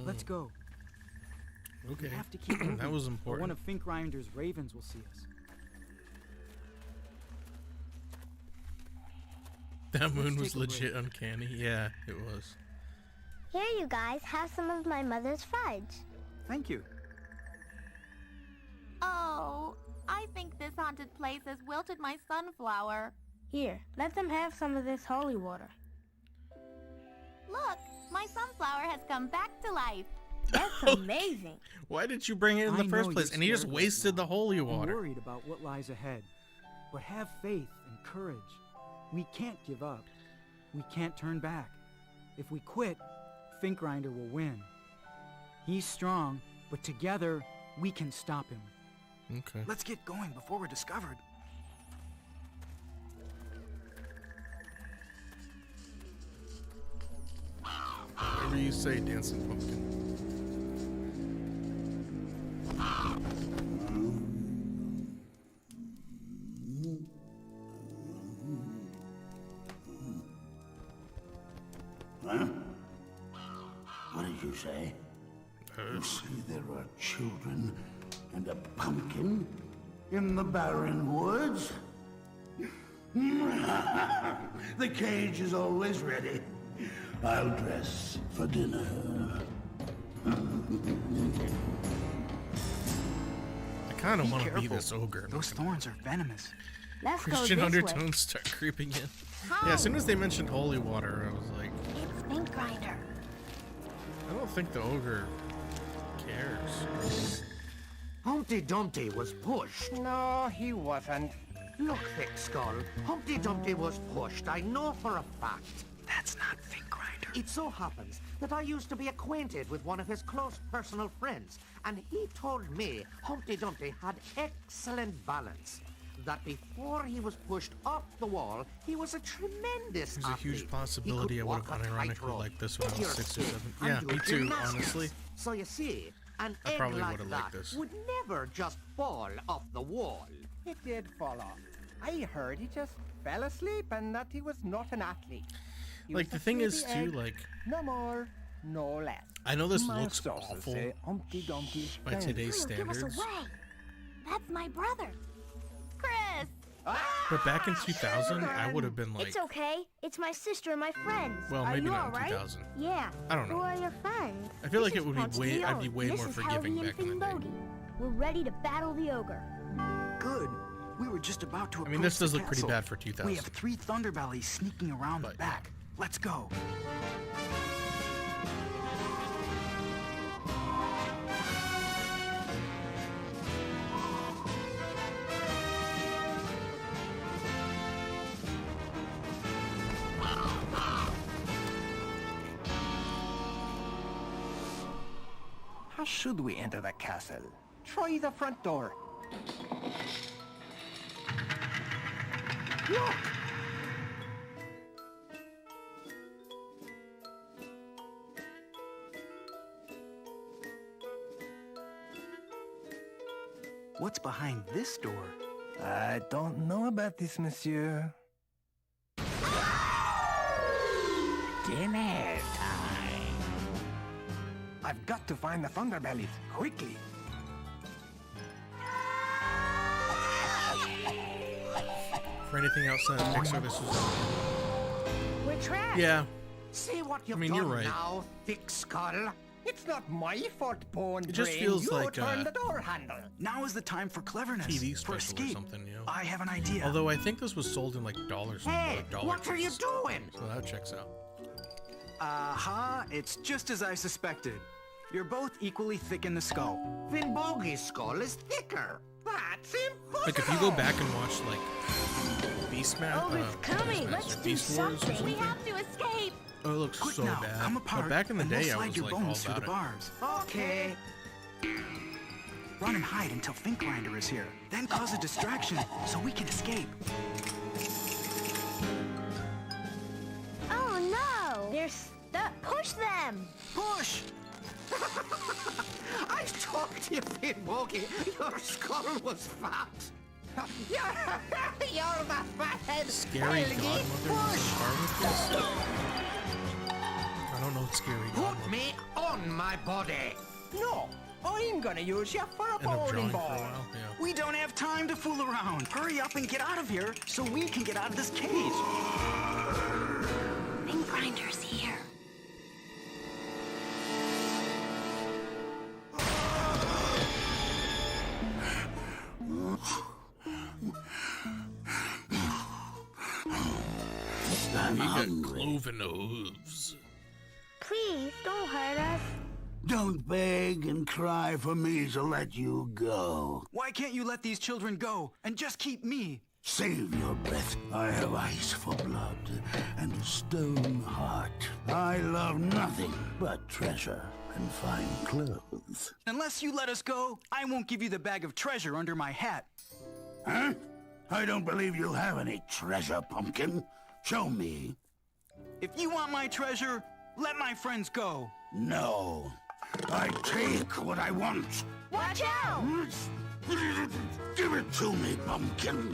Let's go. Okay. We have to keep moving. That was or important. one of Fink Grinder's ravens will see us. That moon was take a legit uncanny. Yeah, it was. Here, you guys, have some of my mother's fudge. Thank you. Oh, I think this haunted place has wilted my sunflower. Here, let them have some of this holy water. Look, my sunflower has come back to life. That's amazing. Why did you bring it in the I first know place? you're And he just scared right wasted now. the holy I'm water. worried about what lies ahead. But have faith and courage. We can't give up. We can't turn back. If we quit, Fink Grinder will win. He's strong, but together we can stop him. Okay. Let's get going before we're discovered. you say, Dancing Pumpkin? Huh? What did you say? You see, there are children and a pumpkin in the barren woods. The cage is always ready. I'll dress for dinner. I kind of want to be this ogre. Those thorns are venomous. Let's go Christian this undertones way. start creeping in. Yeah, as soon as they mentioned holy water, I was like, It's Ink Grinder. I don't think the ogre cares. Humpty Dumpty was pushed. No, he wasn't. Look, Thick Skull. Humpty Dumpty was pushed. I know for a fact. That's not Fink Grinder. It so happens that I used to be acquainted with one of his close personal friends, and he told me Humpty Dumpty had excellent balance. That before he was pushed off the wall, he was a tremendous There's a huge athlete. possibility I would have unironically liked this when I was 6 or 7. Yeah, me too, honestly. So you see, an I egg probably like would've that liked this. would never just fall off the wall. It did fall off. I heard he just fell asleep and that he was not an athlete. He Like, was the a thing is, sleepy too, egg. like, No more, no less. I know this My looks sources awful say Humpty Dumpty's by friend. today's Give us standards, away. That's my brother. Chris! but back in 2000, I would have been like, It's okay. It's my sister and my friends. well, Are maybe you not in alright? 2000. Yeah. I don't know. Who are your friends? I feel like This it would is Punch be way, the I'd be Oak. way This more is forgiving Helgi back in and the day. Finbogey. We're ready to battle the ogre. Good. We were just about to approach I mean, this does the look pretty castle. bad for 2000. We have 3 Thunderbellies sneaking around the But, back. Let's go. How should we enter the castle? Try the front door. Look! What's behind this door? I don't know about this, monsieur. Dinner time. I've got to find the Thunderbellies, quickly. For anything outside of Pixar, this was. We're trapped. Yeah, See what you've mean, done you're right. now, Thick Skull? It's not my fault, Bone It just Brain. feels you like, turned the door handle. Now is the time for cleverness. TV for special or escape. something, you know. I have an idea. Although I think this was sold in like dollars. Hey, dollar what are you trees. doing? So that checks out. Aha, it's just as I suspected. You're both equally thick in the skull. Finbogey's skull is thicker. That's impossible. Like if you go back and watch like Beastmaster, Oh, it's coming. Let's do Beast Wars or something. something. We have to escape. Oh, it looks Quick so now, bad. come apart. But back in the and we'll day, I slide was your like all bones through about the it. bars. Okay. Run and hide until Fink Grinder is here. Then cause a distraction so we can escape. Oh no! They're stuck. Push them! Push! I talked to you, Finbogey. Your skull was fat. You're the fathead. Scary Helgi. Godmother was a car with this? I don't know what Scary Godmother. Put me on my body. No, I'm gonna use you for a End up bowling drawing for a ball. while. Yeah. We don't have time to fool around. Hurry up and get out of here so we can get out of this cage. Ink Grinder's here. I'm He got hungry. cloven hooves. Please, don't hurt us. Don't beg and cry for me to let you go. Why can't you let these children go and just keep me? Save your breath. I have ice for blood and a stone heart. I love nothing but treasure and fine clothes. Unless you let us go, I won't give you the bag of treasure under my hat. Huh? I don't believe you have any treasure, Pumpkin. Show me. If you want my treasure, let my friends go. No. I take what I want. Watch out! Give it to me, pumpkin.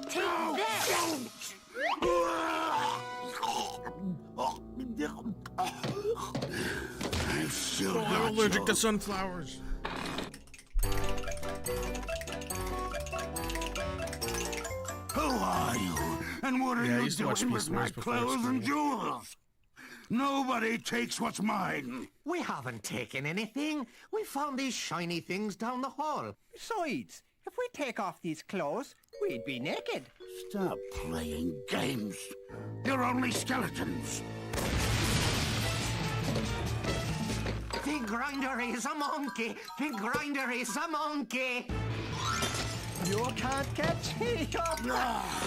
Take this! I still Oh, I'm allergic to sunflowers. Who are you? And what are Yeah, I you used to watch doing Beast with my Wars before clothes and school. jewels? Nobody takes what's mine. We haven't taken anything. We found these shiny things down the hall. Besides, if we take off these clothes, we'd be naked. Stop playing games. You're only skeletons. The grinder is a monkey. The grinder is a monkey. You can't catch me up.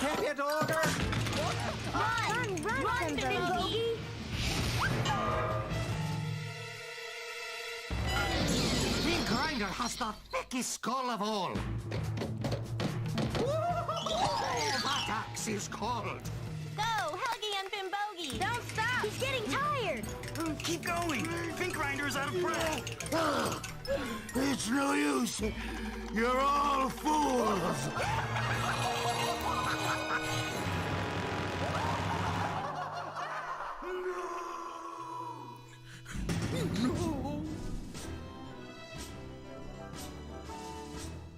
Get it, ogre. Run, Finbogey! The grinder has the thickest skull of all. That axe is cold. Go, Helgi and Bimbogi! Don't stop! He's getting tired! Keep going. Think Grinder's out of breath. It's no use. You're all fools.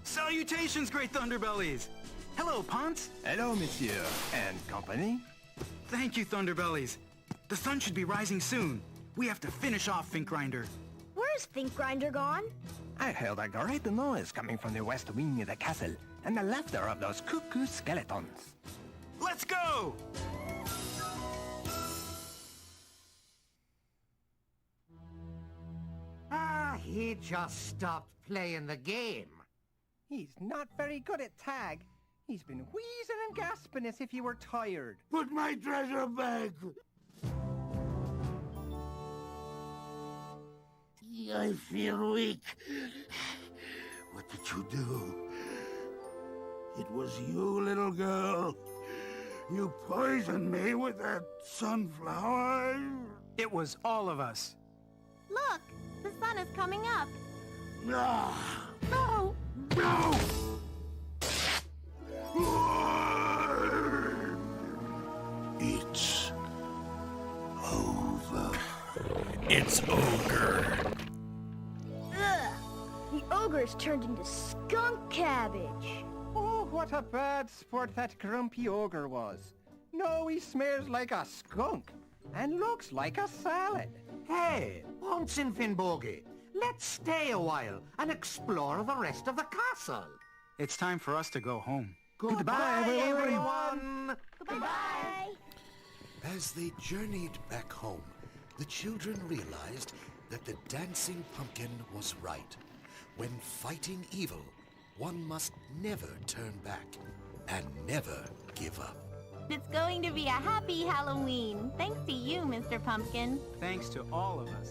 Salutations, great Thunderbellies. Hello, Ponce. Hello, monsieur. And company? Thank you, Thunderbellies. The sun should be rising soon. We have to finish off Fink Grinder. Where's Think Grinder gone? I heard a great noise coming from the west wing of the castle, and the laughter of those cuckoo skeletons. Let's go! He just stopped playing the game. He's not very good at tag. He's been wheezing and gasping as if he were tired. Put my treasure back. I feel weak. What did you do? It was you, little girl. You poisoned me with that sunflower. It was all of us. Look, the sun is coming up. Ah, No! no! It's over. It's ogre. Ugh! The ogre's turned into skunk cabbage. Oh, what a bad sport that grumpy ogre was. No, he smears like a skunk and looks like a salad. Hey, Ponce and Finbogey, let's stay a while and explore the rest of the castle. It's time for us to go home. Goodbye, everyone. Goodbye. As they journeyed back home, the children realized that the dancing pumpkin was right. When fighting evil, one must never turn back and never give up. It's going to be a happy Halloween. Thanks to you, Mr. Pumpkin. Thanks to all of us.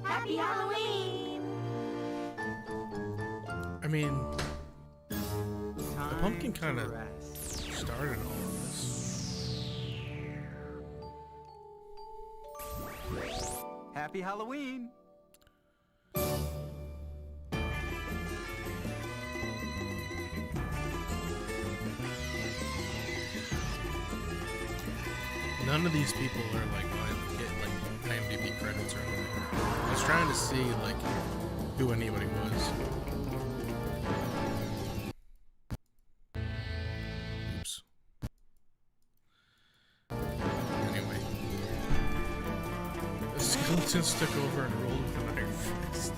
Happy Halloween! I mean, the Time pumpkin to kind of rest. started all of this. Happy Halloween! None of these people are like going to get like IMDb credits or anything. I was trying to see like who anybody was. Oops. Anyway, the skeletons took over and rolled with an iron fist.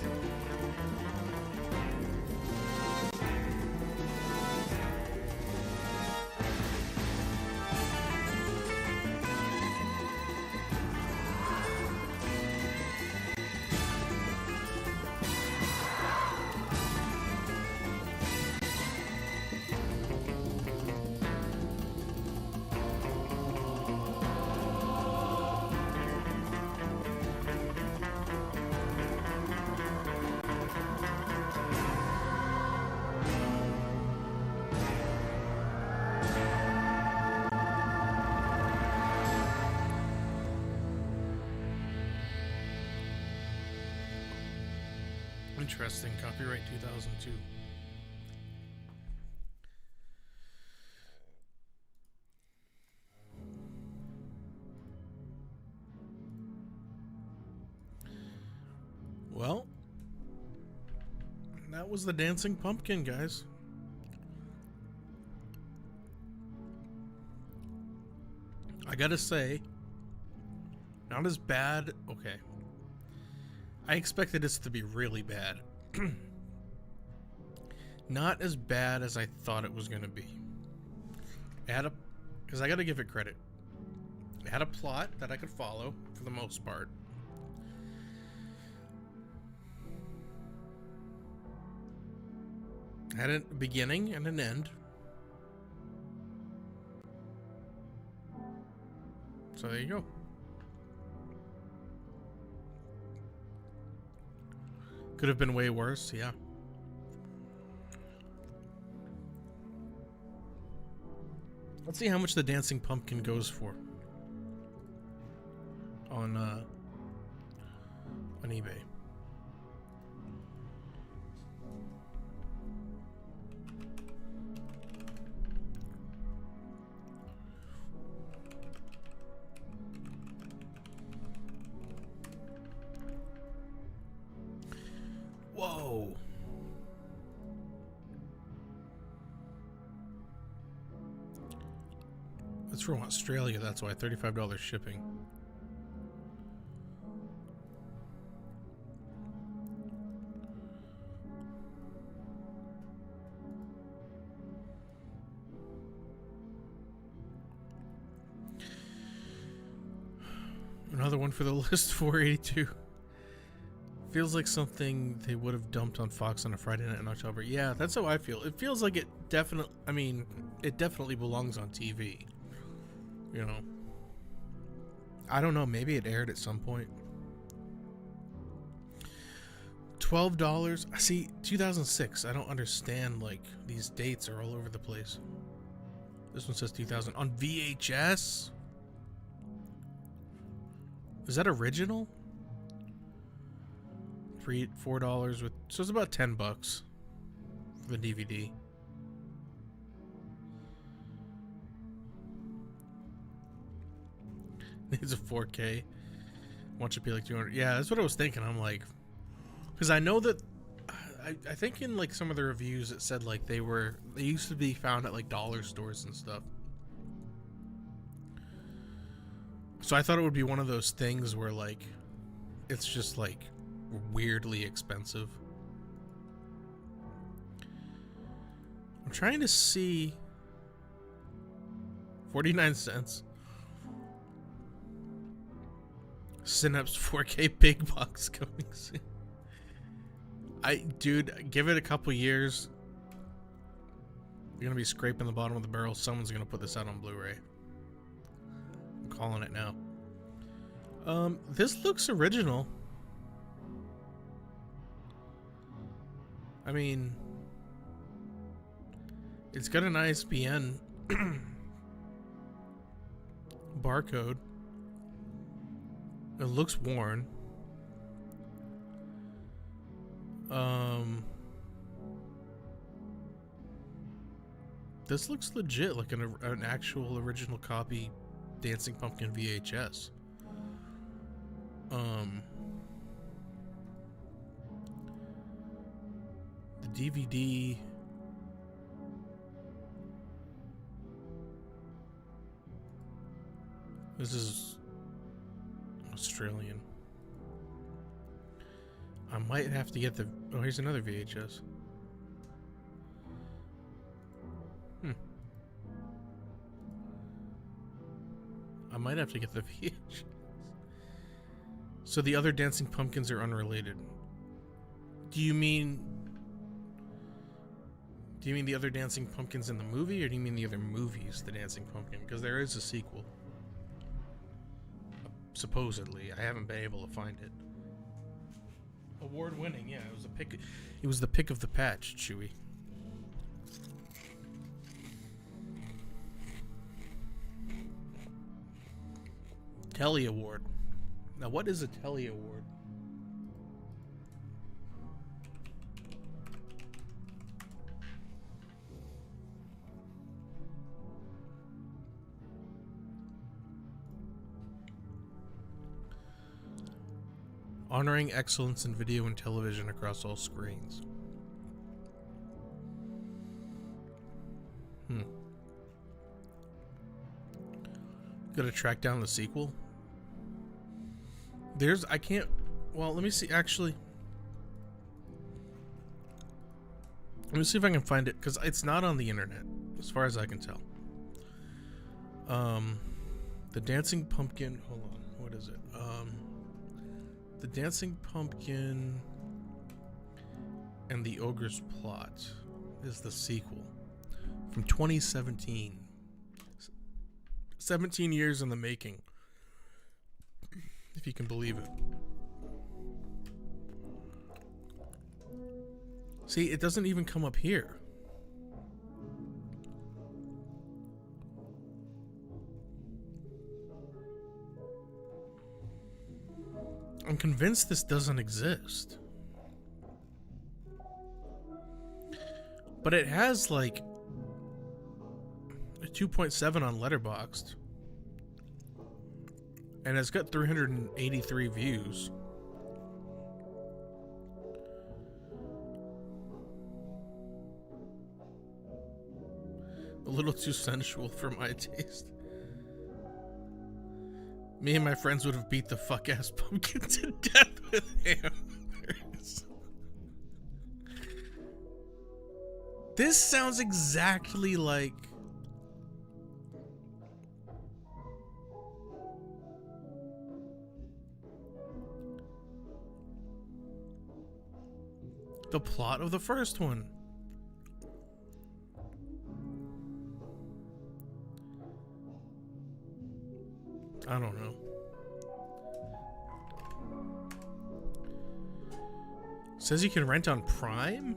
Interesting. Copyright 2002. Well, that was the Dancing Pumpkin, guys. I gotta say, not as bad. Okay. I expected this to be really bad. Not as bad as I thought it was gonna be. It had a, because I gotta give it credit. It had a plot that I could follow for the most part. It had a beginning and an end. So there you go. Could have been way worse, yeah. Let's see how much the Dancing Pumpkin goes for on eBay. Whoa. It's from Australia, that's why. $35 shipping. Another one for the list, 482. Feels like something they would have dumped on Fox on a Friday night in October. Yeah, that's how I feel. It feels like it definitely, I mean, it definitely belongs on TV. You know. I don't know, maybe it aired at some point. $12. See, 2006. I don't understand, like, these dates are all over the place. This one says 2000 on VHS. Is that original? $4 with, so it's about $10 for the DVD. It's a 4K. Want you to be like 200. Yeah, that's what I was thinking. I'm like, because I know that I think in like some of the reviews it said like they used to be found at like dollar stores and stuff. So I thought it would be one of those things where like it's just like weirdly expensive. I'm trying to see 49 cents. Synapse 4K big box coming soon. Dude, give it a couple years. You're gonna be scraping the bottom of the barrel. Someone's gonna put this out on Blu-ray. I'm calling it now. This looks original. I mean, it's got an ISBN barcode. It looks worn. This looks legit, like an actual original copy Dancing Pumpkin VHS. The DVD. This is Australian. I might have to get the... Oh, here's another VHS. I might have to get the VHS. So the other Dancing Pumpkins are unrelated. Do you mean the other Dancing Pumpkins in the movie, or do you mean the other movies, The Dancing Pumpkin? Because there is a sequel. Supposedly. I haven't been able to find it. Award-winning, yeah. It was a pick. It was the pick of the patch, Chewie. Telly Award. Now, what is a Telly Award? Honoring excellence in video and television across all screens. Gotta track down the sequel. I can't, well, let me see, actually. Let me see if I can find it, because it's not on the internet, as far as I can tell. The Dancing Pumpkin, hold on, what is it? The Dancing Pumpkin and the Ogre's Plot is the sequel from 2017. 17 years in the making, if you can believe it. See, it doesn't even come up here. I'm convinced this doesn't exist. But it has like a 2.7 on Letterboxd. And it's got 383 views. A little too sensual for my taste. Me and my friends would have beat the fuck ass pumpkin to death with hammers. This sounds exactly like the plot of the first one. I don't know. Says you can rent on Prime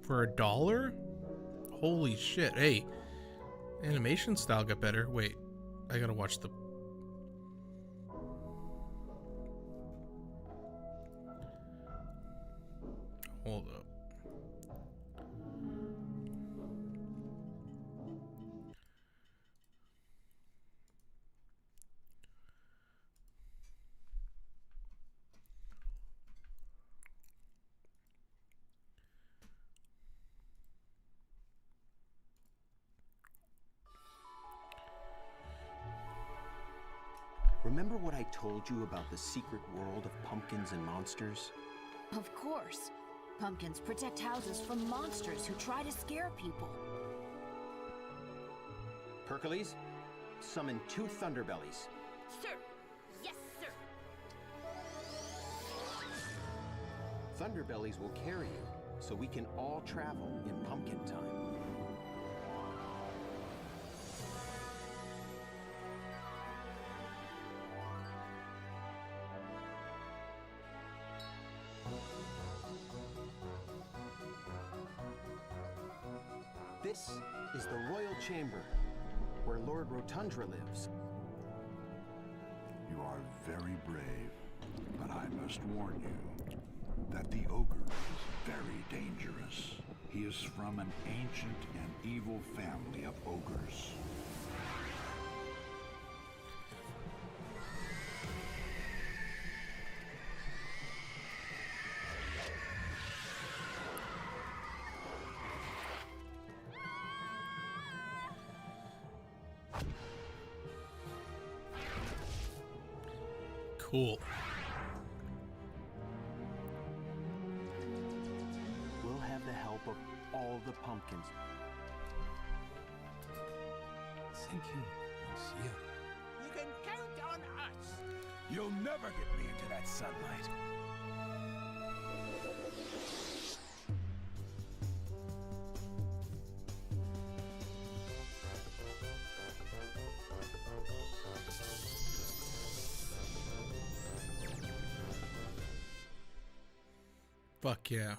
for $1? Holy shit. Hey, animation style got better. Wait, I gotta watch the... Hold up. Remember what I told you about the secret world of pumpkins and monsters? Of course. Pumpkins protect houses from monsters who try to scare people. Pericles, summon 2 Thunderbellies. Sir! Yes, sir! Thunderbellies will carry you, so we can all travel in pumpkin time. This is the Royal Chamber, where Lord Rotundra lives. You are very brave, but I must warn you that the ogre is very dangerous. He is from an ancient and evil family of ogres. Cool. We'll have the help of all the pumpkins. Thank you, monsieur. You can count on us. You'll never get me into that sunlight. Fuck yeah.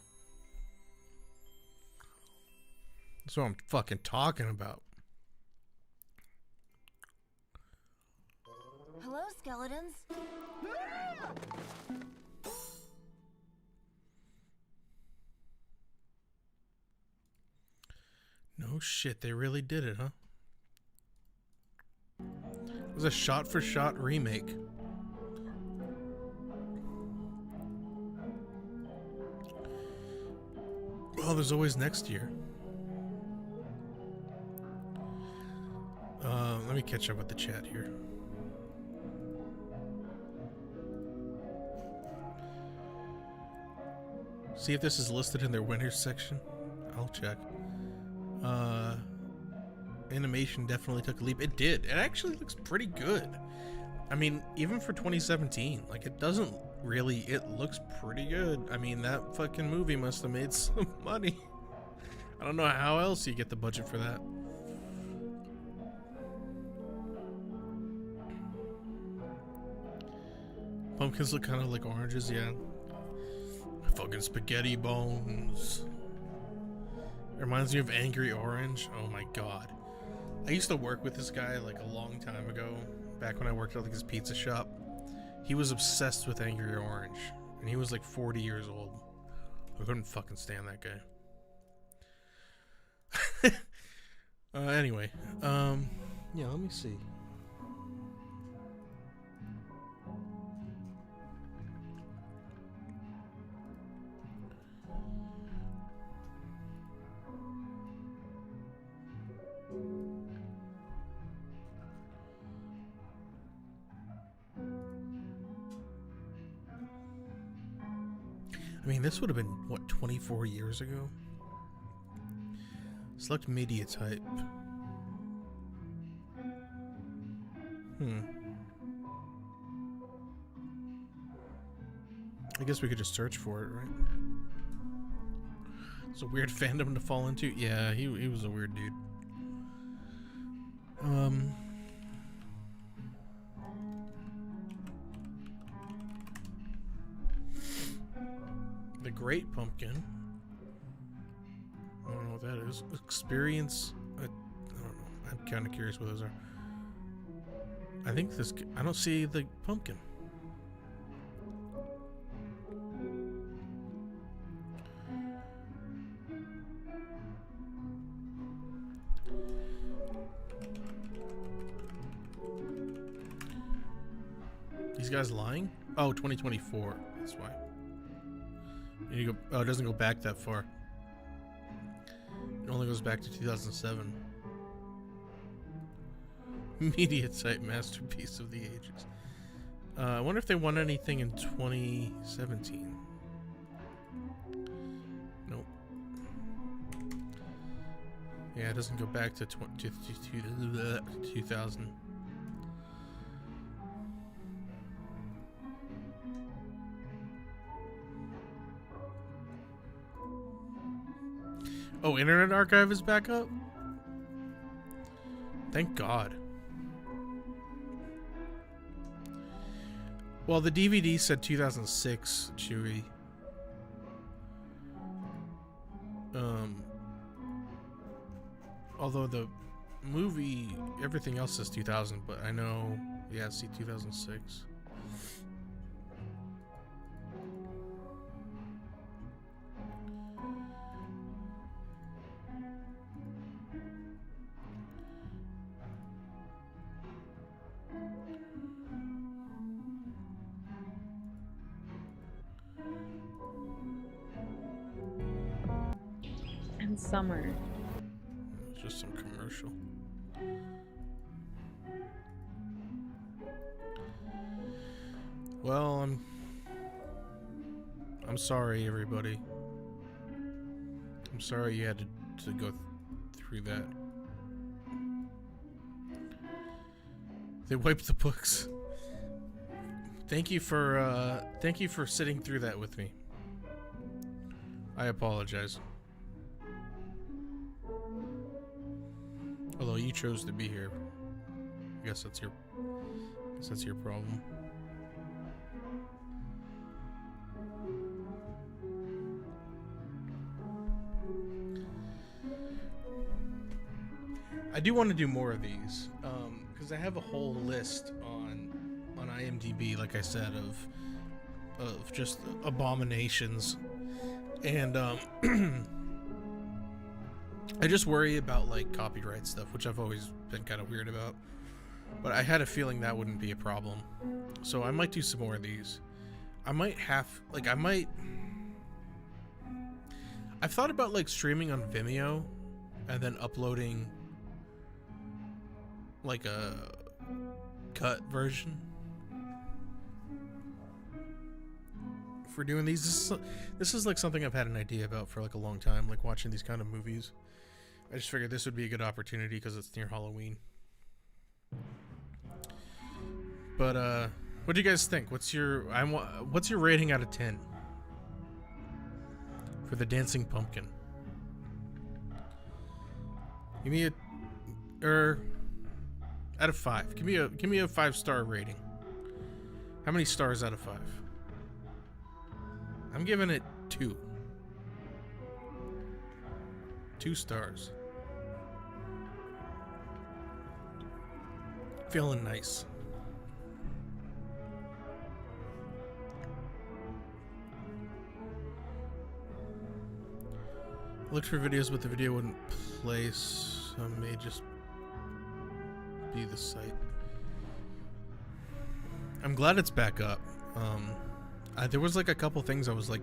That's what I'm fucking talking about. Hello, skeletons. No shit, they really did it, huh? It was a shot-for-shot remake Oh, there's always next year. Let me catch up with the chat here. See if this is listed in their winners section. I'll check. Animation definitely took a leap. It did. It actually looks pretty good. I mean, even for 2017, like, it doesn't really, it looks pretty good. I mean, that fucking movie must have made some money. I don't know how else you get the budget for that. Pumpkins look kind of like oranges, yeah. Fucking spaghetti bones. It reminds me of Angry Orange. Oh my god. I used to work with this guy like a long time ago, back when I worked at like his pizza shop. He was obsessed with Angry Orange, and he was like 40 years old. I couldn't fucking stand that guy. Anyway, yeah, let me see. I mean, this would have been, what, 24 years ago? Select media type. I guess we could just search for it, right? It's a weird fandom to fall into. Yeah, he was a weird dude. The Great Pumpkin. I don't know what that is. Experience. I don't know. I'm kind of curious what those are. I think this. I don't see the pumpkin. These guys lying? Oh, 2024. That's why. You go, oh, it doesn't go back that far. It only goes back to 2007. Media type masterpiece of the ages. I wonder if they won anything in 2017. Nope. Yeah, it doesn't go back to 2000. Oh, Internet Archive is back up? Thank God. Well, the DVD said 2006, Chewy. Although the movie, everything else says 2000, but I know, yeah, see 2006. And summer. It's just some commercial. Well, I'm sorry, everybody. I'm sorry you had to go through that. They wiped the books. Thank you for sitting through that with me. I apologize. Although you chose to be here. I guess that's your problem. I do want to do more of these, because I have a whole list on IMDb, like I said, of just abominations, and I just worry about like copyright stuff, which I've always been kind of weird about, but I had a feeling that wouldn't be a problem, so I might do some more of these. I I've thought about like streaming on Vimeo and then uploading like a cut version for doing these. This is like something I've had an idea about for like a long time, like watching these kind of movies. I just figured this would be a good opportunity because it's near Halloween. But what do you guys think? What's your rating out of 10 for the Dancing Pumpkin? Give me out of 5. Give me a 5-star rating. How many stars out of 5? I'm giving it 2. 2 stars. Feeling nice. I looked for videos, but the video wouldn't play, so it may just be the site. I'm glad it's back up. There was like a couple things I was like,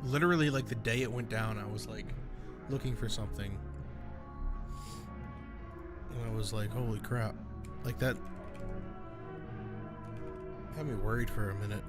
literally like the day it went down, I was like looking for something. And I was like, holy crap. Like that had me worried for a minute.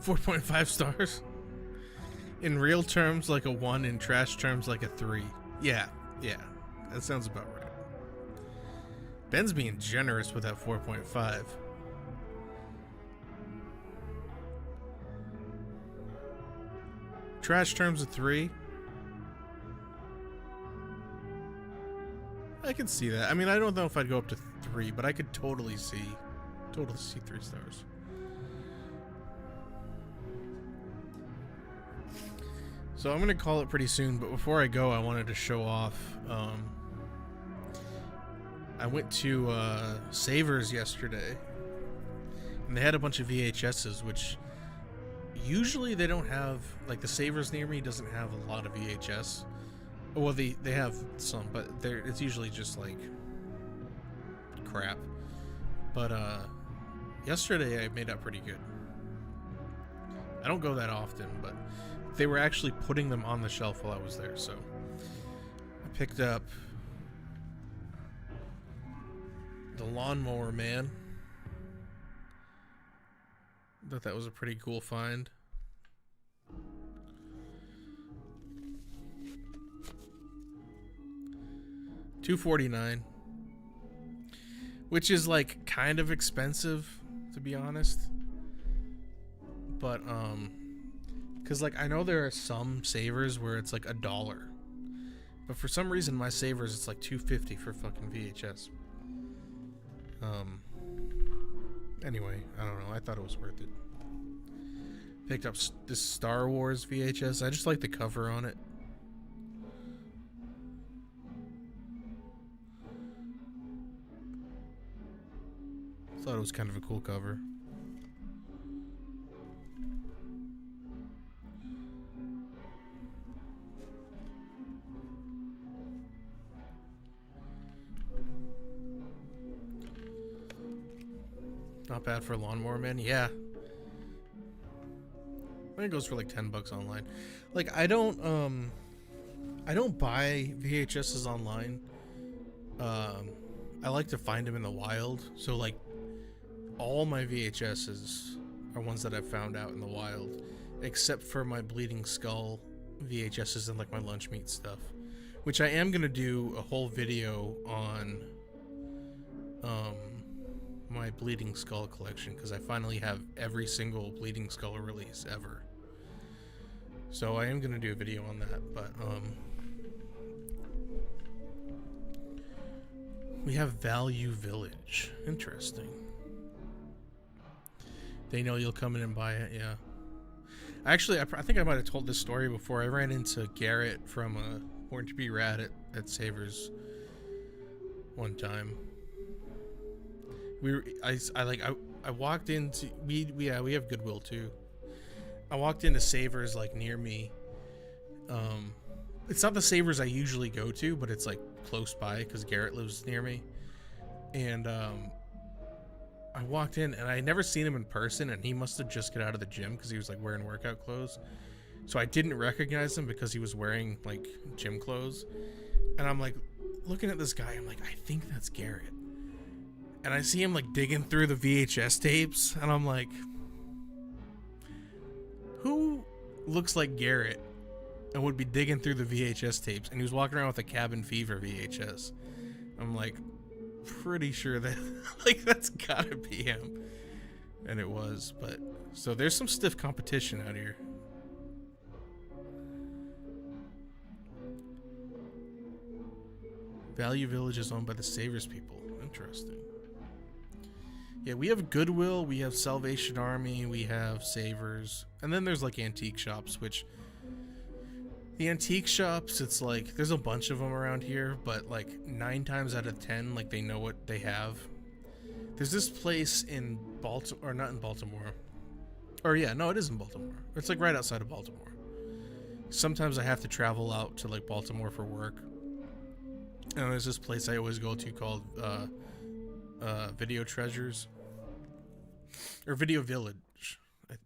.5 stars. In real terms, like a 1. In trash terms, like a 3. Yeah, that sounds about right. Ben's being generous with that 4.5. Trash terms, a 3. I can see that. I mean, I don't know if I'd go up to 3, but I could totally see 3 stars. So I'm going to call it pretty soon, but before I go, I wanted to show off. I went to Savers yesterday, and they had a bunch of VHSs, which usually they don't have. Like the Savers near me doesn't have a lot of VHS. Well, they have some, but it's usually just like crap. But yesterday I made out pretty good. I don't go that often, but they were actually putting them on the shelf while I was there, so I picked up The Lawnmower Man. Thought that was a pretty cool find. $2.49, which is like kind of expensive, to be honest. But because like I know there are some Savers where it's like $1, but for some reason my Savers it's like $2.50 for fucking VHS. Anyway, I don't know. I thought it was worth it. Picked up this Star Wars VHS. I just like the cover on it. Thought it was kind of a cool cover. Not bad for a Lawnmower Man. Yeah. I think it goes for like $10 online. Like I don't buy VHSs online. I like to find them in the wild. So like all my VHSs are ones that I've found out in the wild, except for my Bleeding Skull VHSs and like my lunch meat stuff, which I am gonna do a whole video on my Bleeding Skull collection, because I finally have every single Bleeding Skull release ever. So I am gonna do a video on that, but we have Value Village. Interesting. They know you'll come in and buy it, yeah. Actually, I think I might have told this story before. I ran into Garrett from Born to Be Rad at Savers one time. I walked into we have Goodwill too. I walked into Savers like near me. It's not the Savers I usually go to, but it's like close by because Garrett lives near me. And I walked in and I had never seen him in person, and he must have just got out of the gym because he was like wearing workout clothes. So I didn't recognize him because he was wearing like gym clothes. And I'm like looking at this guy, I'm like, I think that's Garrett. And I see him like digging through the VHS tapes, and I'm like, who looks like Garrett and would be digging through the VHS tapes? And he was walking around with a Cabin Fever VHS. I'm like, pretty sure that like that's gotta be him. And it was. But so there's some stiff competition out here. Value Village is owned by the Savers people. Interesting. Yeah, we have Goodwill, we have Salvation Army, we have Savers, and then there's like antique shops, which the antique shops, it's like there's a bunch of them around here, but like 9 times out of 10, like they know what they have. There's this place in Baltimore, or not in Baltimore, or yeah, no, it is in Baltimore. It's like right outside of Baltimore. Sometimes I have to travel out to like Baltimore for work, and there's this place I always go to called Video Treasures, or Video Village.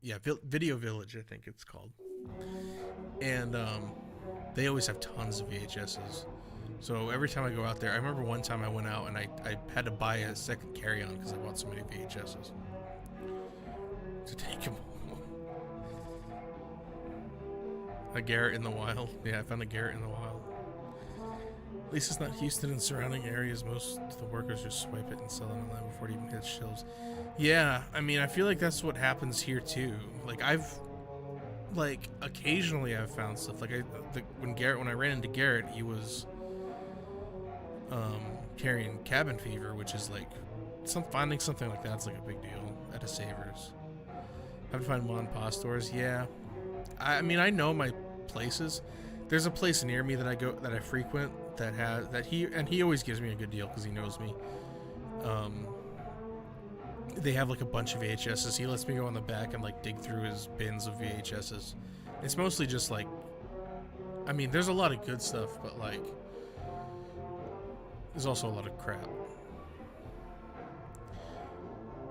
Yeah, Video Village, I think it's called. And they always have tons of VHSs. So every time I go out there, I remember one time I went out and I had to buy a second carry-on because I bought so many VHSs to take them home. A Garrett in the Wild. Yeah, I found a Garrett in the Wild. At least it's not Houston and surrounding areas. Most of the workers just swipe it and sell it online before it even hits shelves. Yeah, I mean, I feel like that's what happens here too. Like occasionally I've found stuff. Like when I ran into Garrett, he was carrying Cabin Fever, which is like finding something like that's like a big deal at a Savers. Have to find mom and pop stores. Yeah, I mean, I know my places. There's a place near me that I frequent that he always gives me a good deal because he knows me. They have like a bunch of VHSs. He lets me go in the back and like dig through his bins of VHSs. It's mostly just like, I mean, there's a lot of good stuff, but like there's also a lot of crap.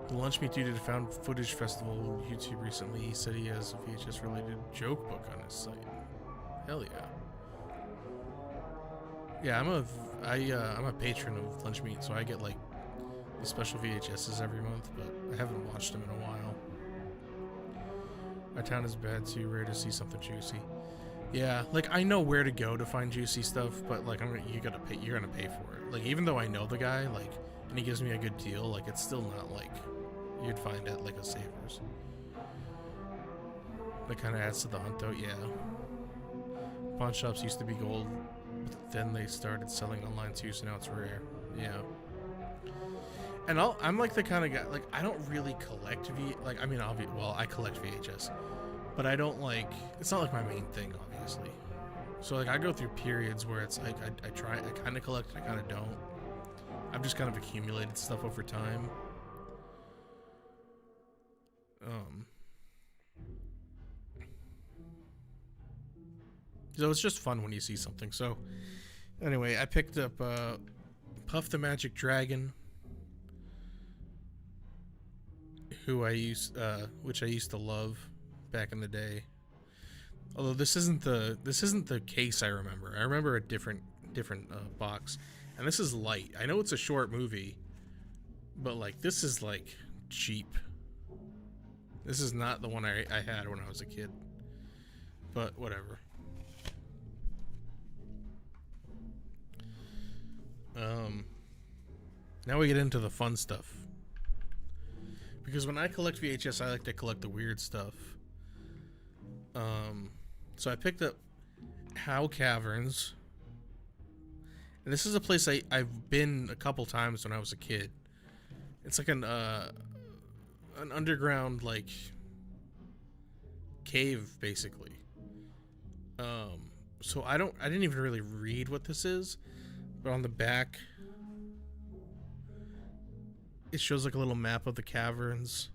The Lunch Meat Dude did a found footage festival on YouTube recently. He said he has a VHS related joke book on his site. Hell yeah. Yeah, I'm a patron of Lunch Meat, so I get like the special VHSs every month, but I haven't watched them in a while. Our town is bad too, rare to see something juicy. Yeah, like I know where to go to find juicy stuff, but like you're gonna pay for it. Like even though I know the guy, like, and he gives me a good deal, like it's still not like you'd find at like a Savers. That kind of adds to the hunt though, yeah. Pawn shops used to be gold, but then they started selling online too, so now it's rare. Yeah. And I'm like the kind of guy, like I don't really collect I collect VHS, but I don't like, it's not like my main thing, obviously. So like I go through periods where it's like I kind of collect, I kind of don't. I've just kind of accumulated stuff over time. So it's just fun when you see something. So anyway, I picked up Puff the Magic Dragon, which I used to love back in the day. Although this isn't the case I remember. I remember a different box, and this is light. I know it's a short movie, but like this is like cheap. This is not the one I had when I was a kid, but whatever. Now we get into the fun stuff. Because when I collect VHS, I like to collect the weird stuff. So I picked up Howe Caverns. And this is a place I've been a couple times when I was a kid. It's like an underground like cave basically. So I didn't even really read what this is, but on the back it shows like a little map of the caverns.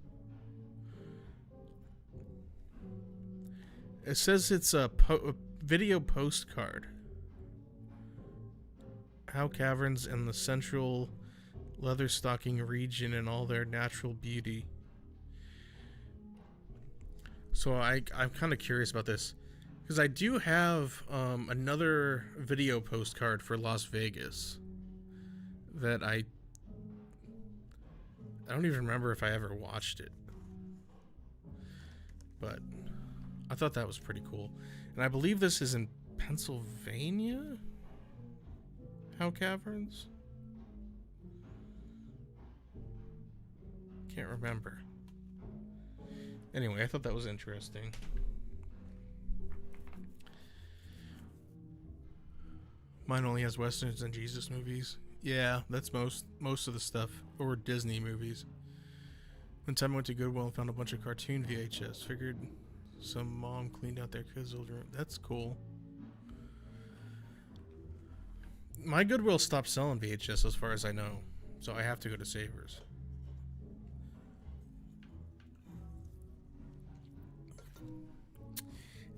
It says it's a video postcard. How caverns in the central leather-stocking region in all their natural beauty. So I'm kind of curious about this, because I do have another video postcard for Las Vegas that I don't even remember if I ever watched it, but I thought that was pretty cool. And I believe this is in Pennsylvania? How caverns? Can't remember. Anyway, I thought that was interesting. Mine only has Westerns and Jesus movies. Yeah, that's most of the stuff. Or Disney movies. One time I went to Goodwill and found a bunch of cartoon VHS. Figured some mom cleaned out their kids' old room. That's cool. My Goodwill stopped selling VHS as far as I know. So I have to go to Savers.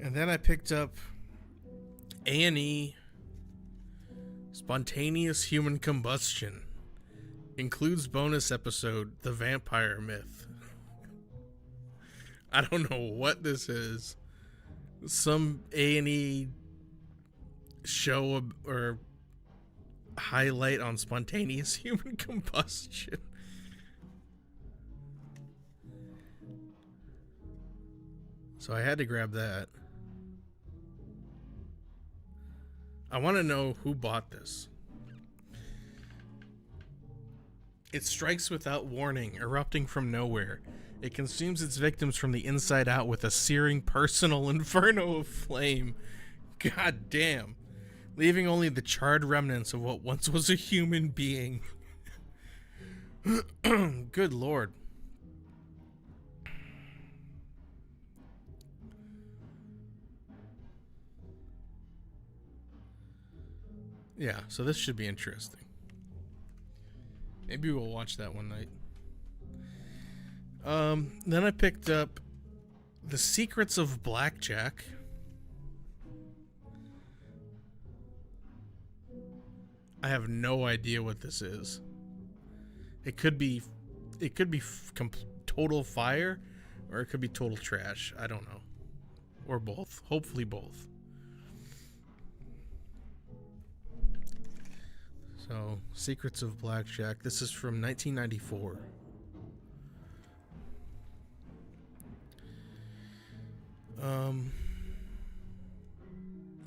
And then I picked up A&E Spontaneous Human Combustion. Includes bonus episode, The Vampire Myth. I don't know what this is. Some A&E show or highlight on spontaneous human combustion. So I had to grab that. I want to know who bought this. It strikes without warning, erupting from nowhere. It consumes its victims from the inside out with a searing personal inferno of flame. God damn. Leaving only the charred remnants of what once was a human being. Good lord. Yeah, so this should be interesting. Maybe we'll watch that one night. Then I picked up The Secrets of Blackjack. I have no idea what this is. It could be total fire, or it could be total trash. I don't know. Or both. Hopefully both. So, Secrets of Blackjack. This is from 1994.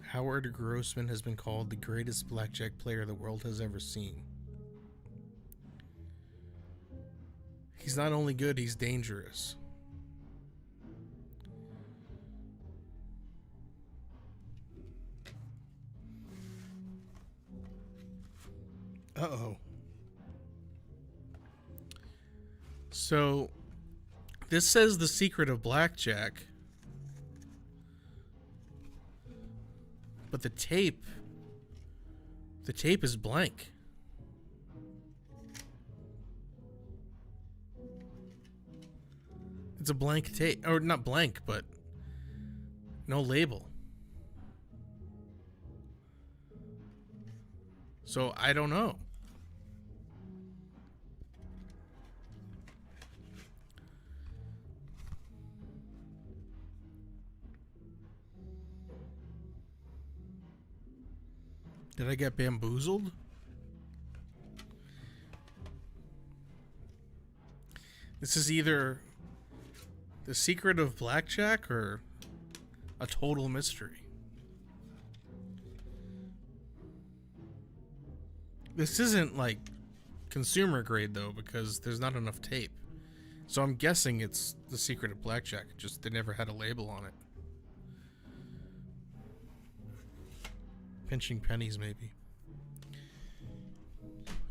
Howard Grossman has been called the greatest blackjack player the world has ever seen. He's not only good, he's dangerous. Uh-oh. So, this says The Secret of Blackjack. But the tape is blank. It's a blank tape. Or not blank, but no label. So I don't know. Did I get bamboozled? This is either The Secret of Blackjack or a total mystery. This isn't like consumer grade though, because there's not enough tape. So I'm guessing it's The Secret of Blackjack, just they never had a label on it. Pinching pennies, maybe.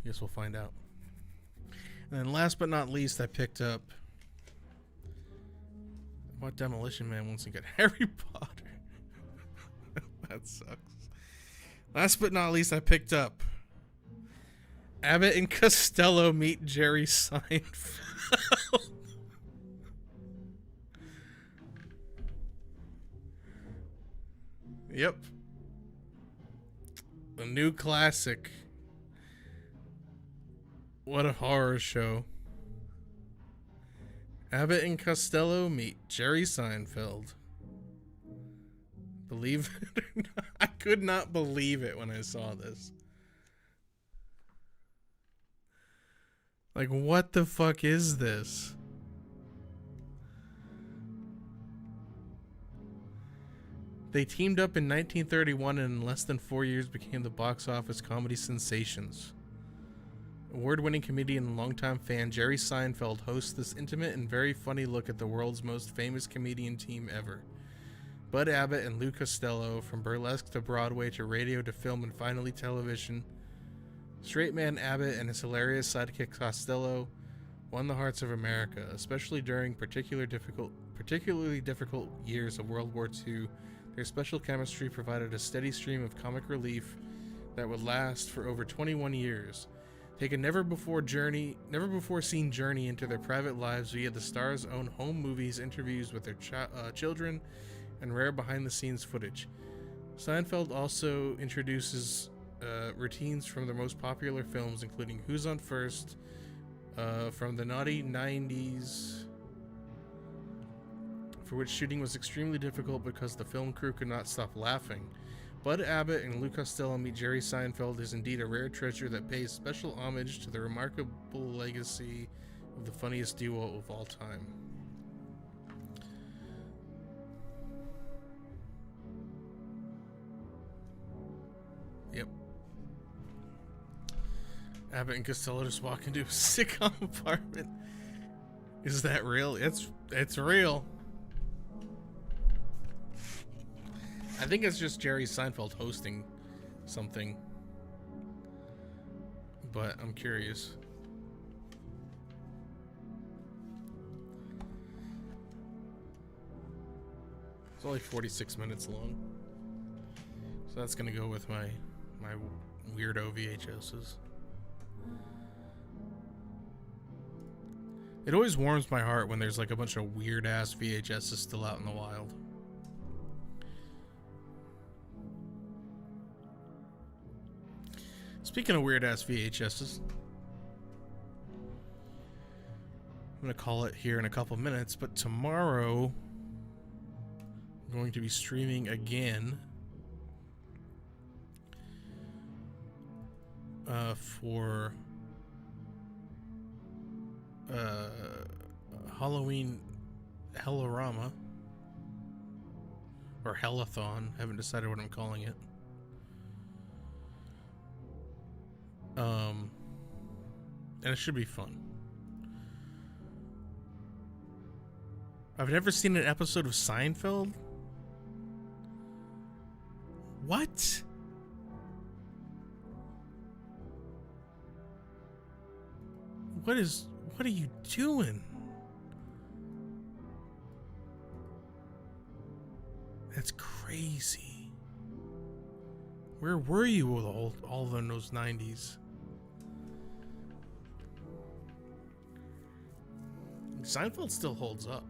Guess we'll find out. And then last but not least, I picked up what Demolition Man wants to get Harry Potter. That sucks. Last but not least, I picked up Abbott and Costello meet Jerry Seinfeld. Yep. A new classic. What a horror show. Abbott and Costello meet Jerry Seinfeld. Believe it or not, I could not believe it when I saw this. Like, what the fuck is this? They teamed up in 1931 and in less than 4 years became the box office comedy sensations. Award-winning comedian and longtime fan Jerry Seinfeld hosts this intimate and very funny look at the world's most famous comedian team ever. Bud Abbott and Lou Costello, from burlesque to Broadway to radio to film and finally television. Straight man Abbott and his hilarious sidekick Costello won the hearts of America, especially during particularly difficult years of World War II. Their special chemistry provided a steady stream of comic relief that would last for over 21 years. Take a never before seen journey into their private lives via the stars' own home movies, interviews with their children, and rare behind-the-scenes footage. Seinfeld also introduces routines from their most popular films, including Who's on First, from the naughty 90s, for which shooting was extremely difficult because the film crew could not stop laughing. Bud Abbott and Lou Costello meet Jerry Seinfeld is indeed a rare treasure that pays special homage to the remarkable legacy of the funniest duo of all time. Yep. Abbott and Costello just walk into a sitcom apartment. Is that real? It's real. I think it's just Jerry Seinfeld hosting something, but I'm curious. It's only 46 minutes long, so that's gonna go with my weirdo VHSs. It always warms my heart when there's like a bunch of weird ass VHSs still out in the wild. Speaking of weird-ass VHSs, I'm going to call it here in a couple minutes, but tomorrow I'm going to be streaming again for Halloween Hellorama, or Hellathon. Haven't decided what I'm calling it. And it should be fun. I've never seen an episode of Seinfeld. What? What are you doing? That's crazy. Where were you with all in those 90s? Seinfeld still holds up.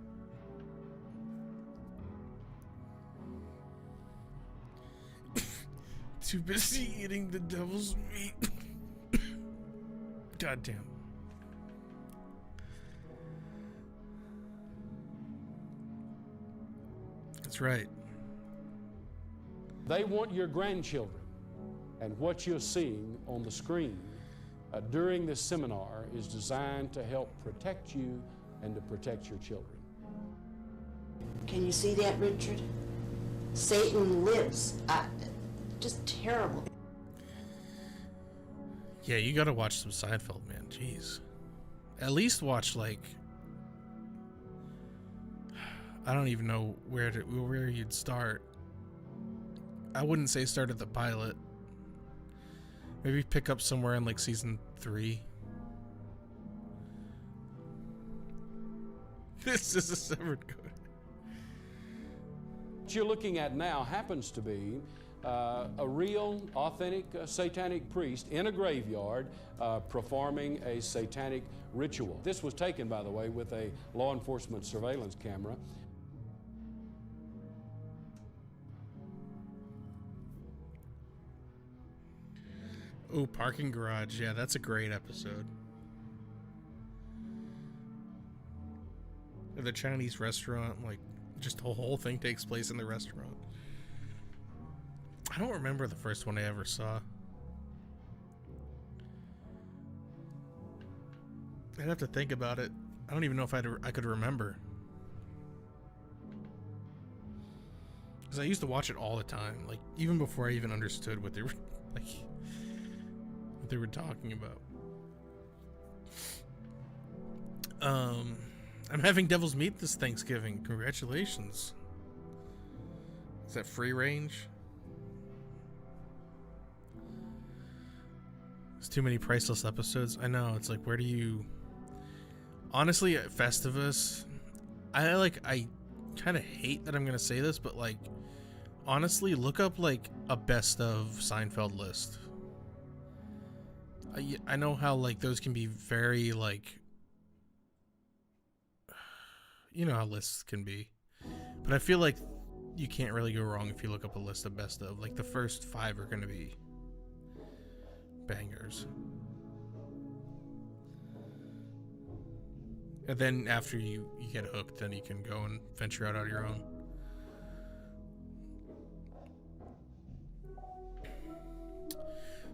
Too busy eating the devil's meat. Goddamn. That's right. They want your grandchildren, and what you're seeing on the screen during this seminar is designed to help protect you and to protect your children. Can you see that, Richard? Satan lives. Just terrible. Yeah, you gotta watch some Seinfeld, man. Jeez. At least watch, like, I don't even know where you'd start. I wouldn't say start at the pilot. Maybe pick up somewhere in like season 3. This is a severed goat. What you're looking at now happens to be a real, authentic satanic priest in a graveyard performing a satanic ritual. This was taken, by the way, with a law enforcement surveillance camera. Oh, parking garage. Yeah, that's a great episode. The Chinese restaurant, like, just the whole thing takes place in the restaurant. I don't remember the first one I ever saw. I'd have to think about it. I don't even know if I could remember. Because I used to watch it all the time, like, even before I even understood what they were, like, what they were talking about. I'm having devil's meat this Thanksgiving. Congratulations. Is that free range? There's too many priceless episodes. I know, it's like, where do you... Honestly, at Festivus, I kind of hate that I'm going to say this, but, like, honestly, look up, like, a best of Seinfeld list. I know how, like, those can be very, like... You know how lists can be. But I feel like you can't really go wrong if you look up a list of best of. Like, the first 5 are going to be bangers. And then after you get hooked, then you can go and venture out on your own.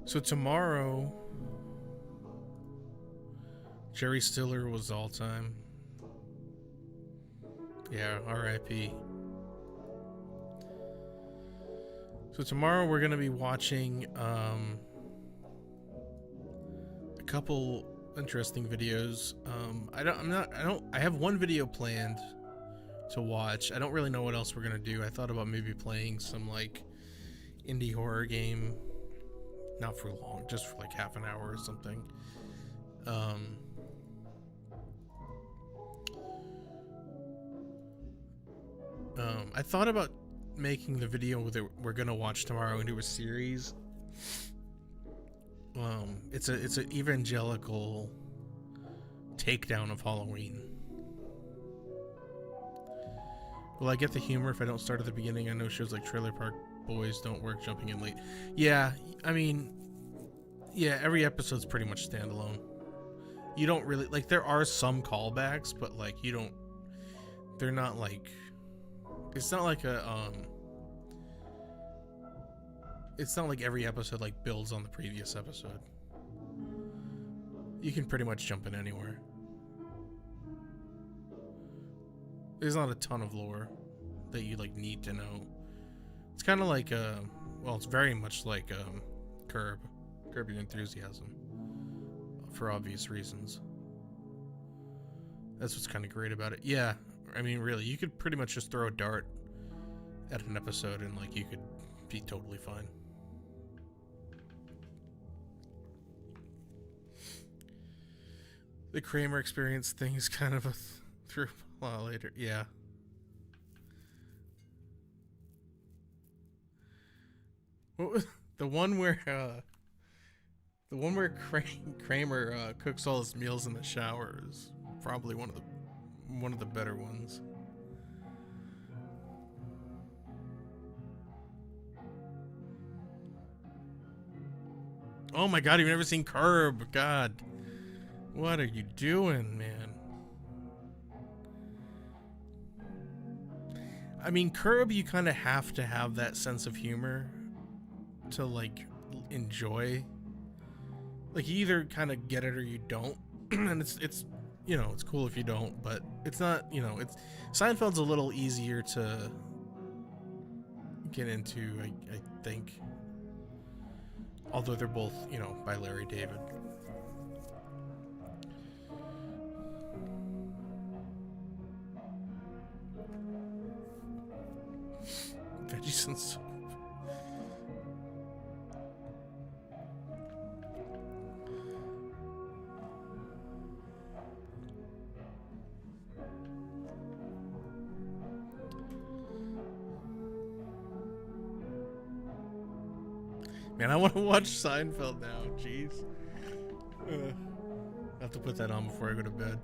So tomorrow, Jerry Stiller was all time. Yeah, R.I.P. So tomorrow we're gonna be watching a couple interesting videos. I have one video planned to watch. I don't really know what else we're gonna do. I thought about maybe playing some like indie horror game, not for long, just for like half an hour or something. I thought about making the video that we're gonna watch tomorrow into a series. It's an evangelical takedown of Halloween. Will I get the humor if I don't start at the beginning? I know shows like Trailer Park Boys don't work jumping in late. Yeah, I mean, yeah, every episode's pretty much standalone. You don't really, like, there are some callbacks, but, like, they're not, like, it's not like it's not like every episode, like, builds on the previous episode. You can pretty much jump in anywhere. There's not a ton of lore that you, like, need to know. It's kind of like, well, it's very much like, Curb Your Enthusiasm, for obvious reasons. That's what's kind of great about it. Yeah, I mean, really, you could pretty much just throw a dart at an episode and, like, you could be totally fine. The Kramer Experience thing is kind of through a lot later. Yeah. What was the one where Kramer cooks all his meals in the shower is probably one of the better ones. Oh my god, you've never seen Curb. God. What are you doing, man? I mean, Curb, you kind of have to have that sense of humor to, like, enjoy. Like, you either kind of get it or you don't. And it's you know, it's cool if you don't, but it's not, you know, it's Seinfeld's a little easier to get into, I think. Although they're both, you know, by Larry David. Veggies and soup. Man, I want to watch Seinfeld now. Jeez. I have to put that on before I go to bed.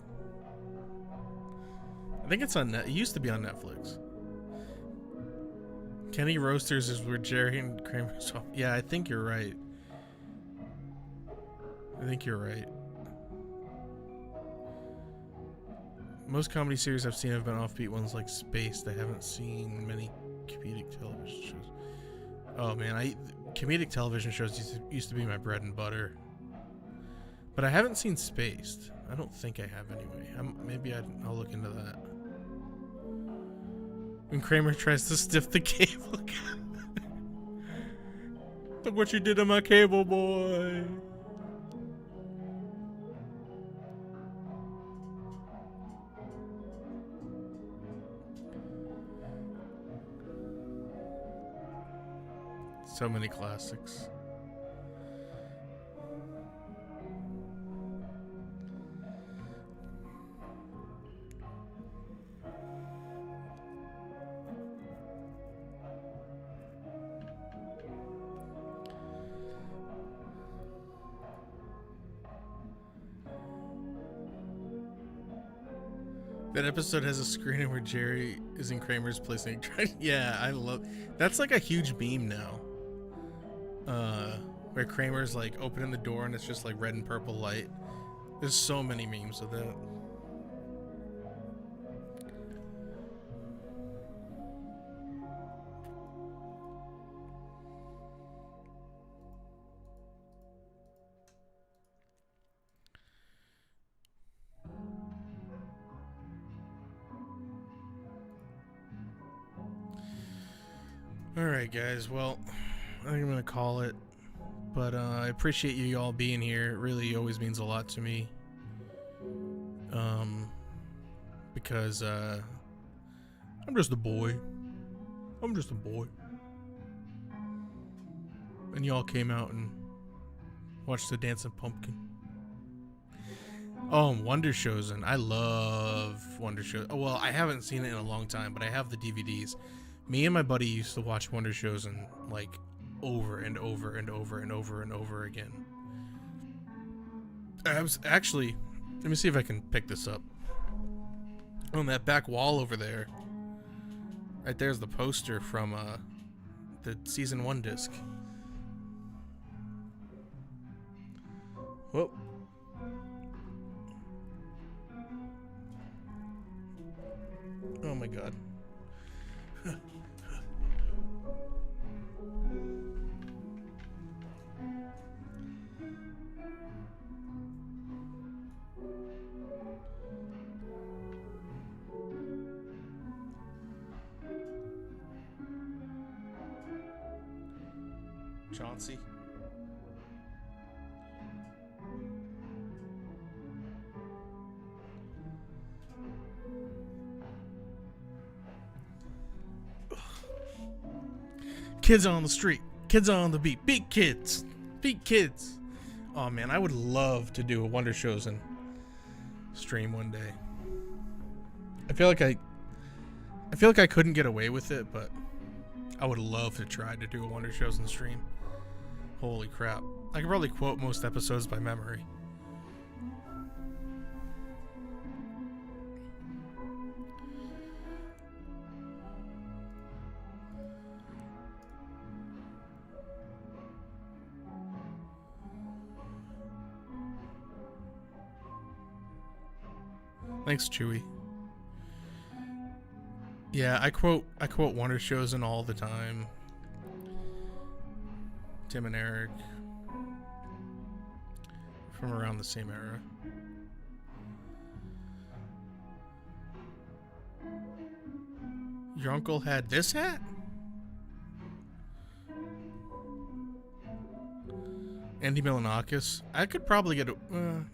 I think it's on It used to be on Netflix. Kenny Roasters is where Jerry and Kramer's off. Yeah, I think you're right. I think you're right. Most comedy series I've seen have been offbeat ones like Spaced. I haven't seen many comedic television shows. Oh man, comedic television shows used to be my bread and butter. But I haven't seen Spaced. I don't think I have anyway. Maybe I'll look into that. When Kramer tries to stiff the cable. Look what you did to my cable, boy. So many classics. That episode has a screening where Jerry is in Kramer's place. And yeah, I love. That's like a huge meme now. Where Kramer's like opening the door and it's just like red and purple light. There's so many memes of that. Alright guys, well, I think I'm gonna call it. But I appreciate you all being here. It really always means a lot to me. Because I'm just a boy. I'm just a boy. And y'all came out and watched the Dancing Pumpkin. Oh, Wonder Shows, and I love Wonder Shows. Oh, well, I haven't seen it in a long time, but I have the DVDs. Me and my buddy used to watch Wonder Shows and like over and over and over and over and over again. I was actually, let me see if I can pick this up. On that back wall over there, right there's the poster from the season 1 disc. Whoa. Oh my god. Chauncey. Kids on the street, kids on the beat, beat kids, beat kids. Oh man, I would love to do a Wonder Shows and stream one day. I feel like I couldn't get away with it, but I would love to try to do a Wonder Shows and stream. Holy crap. I could probably quote most episodes by memory. Thanks, Chewy. Yeah, I quote Wonder Shows and all the time. Tim and Eric from around the same era. Your uncle had this hat? Andy Milonakis. I could probably get I don't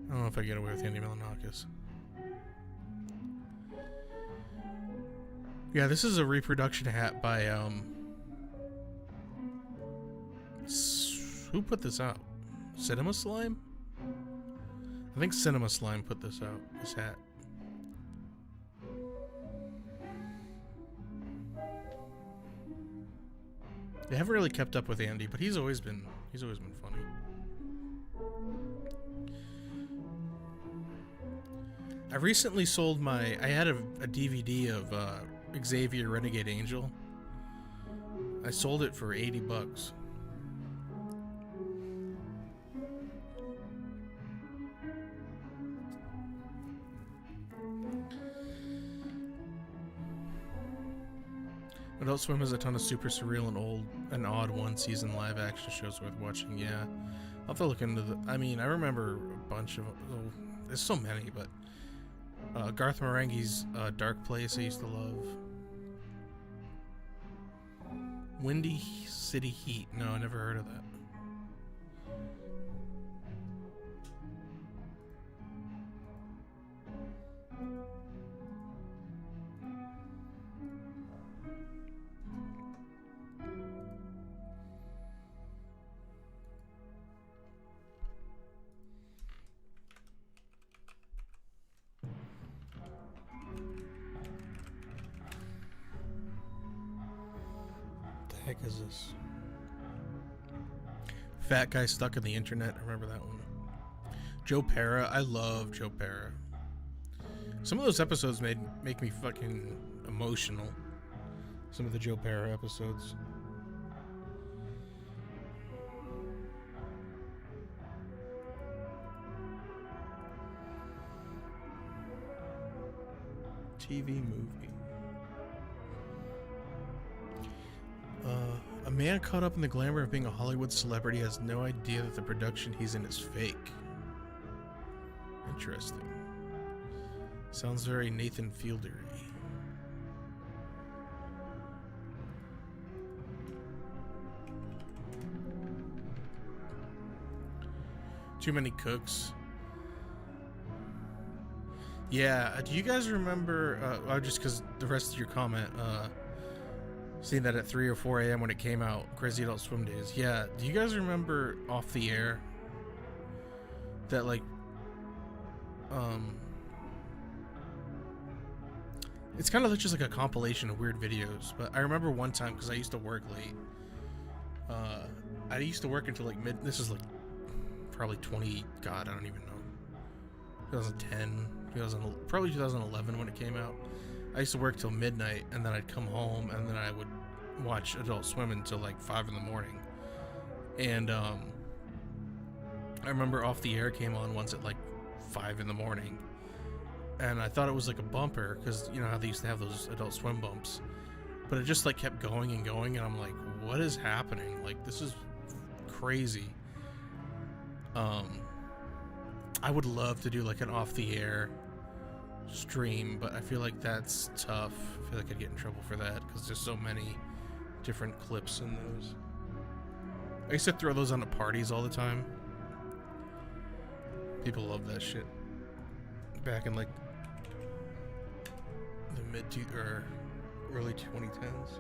know if I get away with Andy Milonakis. Yeah, this is a reproduction hat by who put this out? Cinema Slime? I think Cinema Slime put this out, this hat. I haven't really kept up with Andy, but he's always been funny. I recently sold I had a DVD of Xavier Renegade Angel. I sold it for $80. Adult Swim has a ton of super surreal and odd one-season live-action shows worth watching. Yeah, I'll have to look into I mean, I remember a bunch of... Oh, there's so many, but... Garth Marenghi's Dark Place I used to love. Windy City Heat. No, I never heard of that. Heck is this? Fat Guy Stuck in the Internet. I remember that one. Joe Pera. I love Joe Pera. Some of those episodes make me fucking emotional. Some of the Joe Pera episodes. TV movie. A man caught up in the glamour of being a Hollywood celebrity has no idea that the production he's in is fake. Interesting. Sounds very Nathan Fielder-y. Too Many Cooks. Yeah, do you guys remember, just because the rest of your comment, seeing that at 3 or 4 a.m. when it came out, Crazy Adult Swim Days. Yeah, do you guys remember Off the Air? That, like, it's kind of just like a compilation of weird videos, but I remember one time, because I used to work late, I used to work until, like, this is, like, probably 20, God, I don't even know, 2010, probably 2011 when it came out. I used to work till midnight, and then I'd come home, and then I would watch Adult Swim until like 5 in the morning. And I remember Off the Air came on once at like 5 in the morning, and I thought it was like a bumper, because you know how they used to have those Adult Swim bumps, but it just like kept going and going, and I'm like, what is happening? Like, this is crazy. I would love to do like an Off the Air stream, but I feel like that's tough. I feel like I'd get in trouble for that because there's so many different clips in those. I used to throw those on at parties all the time. People love that shit. Back in like the early 2010s.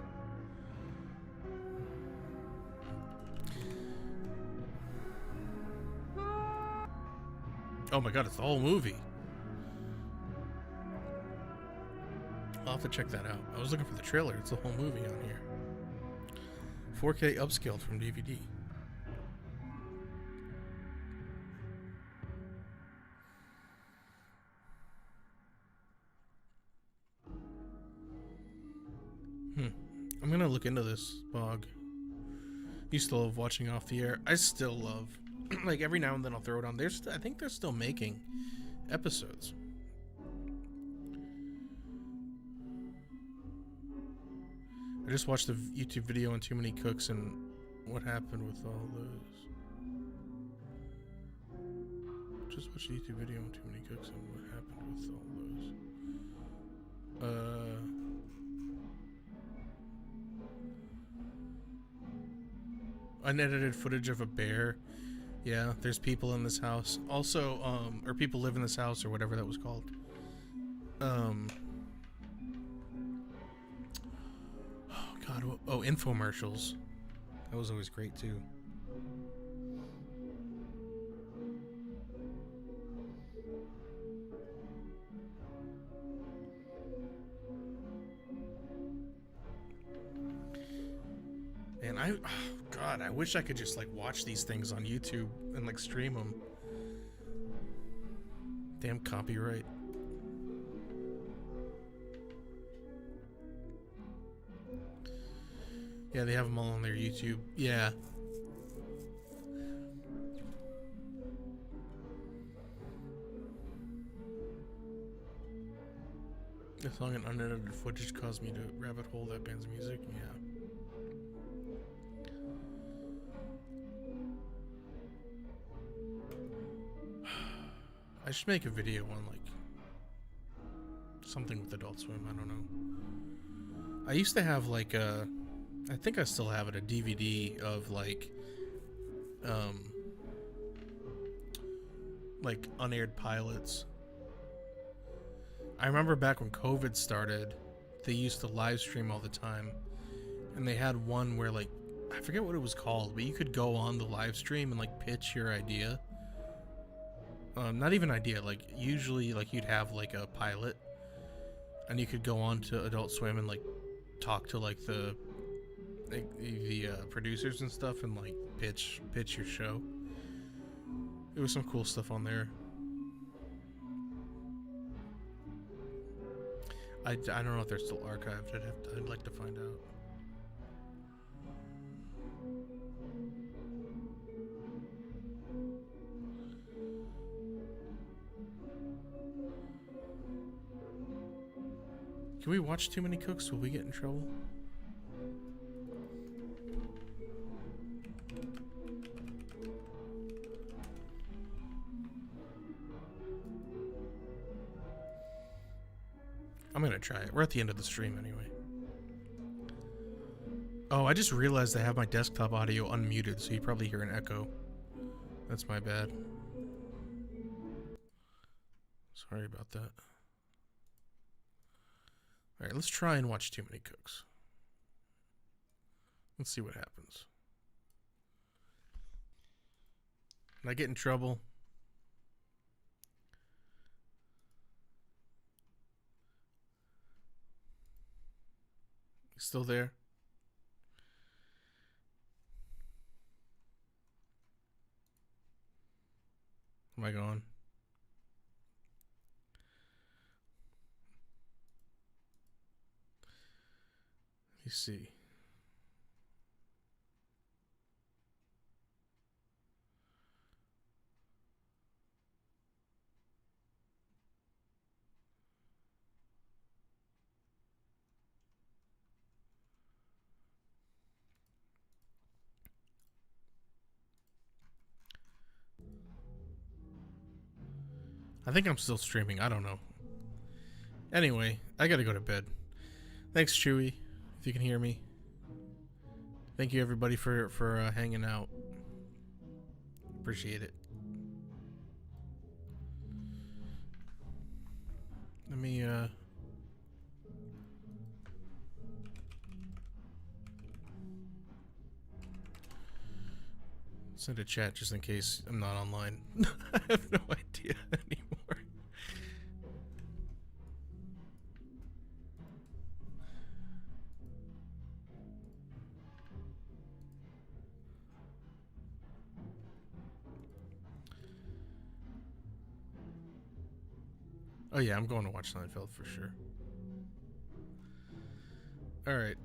Oh my god, it's the whole movie. I'll have to check that out. I was looking for the trailer. It's the whole movie on here. 4K upscaled from DVD. I'm gonna look into this, Bog. Used to love watching Off the Air. I still love. Like, every now and then I'll throw it on. I think they're still making episodes. I just watched a YouTube video on Too Many Cooks and what happened with all those. Just watched a YouTube video on Too Many Cooks and what happened with all those. Unedited footage of a bear. Yeah, there's people in this house. Also, or people live in this house or whatever that was called. Oh, infomercials. That was always great too. And God, I wish I could just like watch these things on YouTube and like stream them. Damn copyright. Yeah, they have them all on their YouTube. Yeah. The song and unedited footage caused me to rabbit hole that band's music. Yeah. I should make a video on like something with Adult Swim. I don't know. I used to have like a, I think I still have it, a DVD of like unaired pilots. I remember back when COVID started, they used to live stream all the time, and they had one where like, I forget what it was called, but you could go on the live stream and like pitch your idea. Not even idea, like usually like you'd have like a pilot, and you could go on to Adult Swim and like talk to like the producers and stuff and like pitch your show. It was some cool stuff on there. I don't know if they're still archived. I'd like to find out. Can we watch Too Many Cooks? Will we get in trouble? I'm gonna try it. We're at the end of the stream anyway. Oh, I just realized I have my desktop audio unmuted, so you probably hear an echo. That's my bad. Sorry about that. Alright, let's try and watch Too Many Cooks. Let's see what happens. Did I get in trouble? Still there? Am I gone? Let me see. I think I'm still streaming. I don't know. Anyway, I gotta go to bed. Thanks, Chewy, if you can hear me. Thank you, everybody, for hanging out. Appreciate it. Let me, send a chat just in case I'm not online. I have no idea anymore. Oh yeah, I'm going to watch Seinfeld for sure. All right.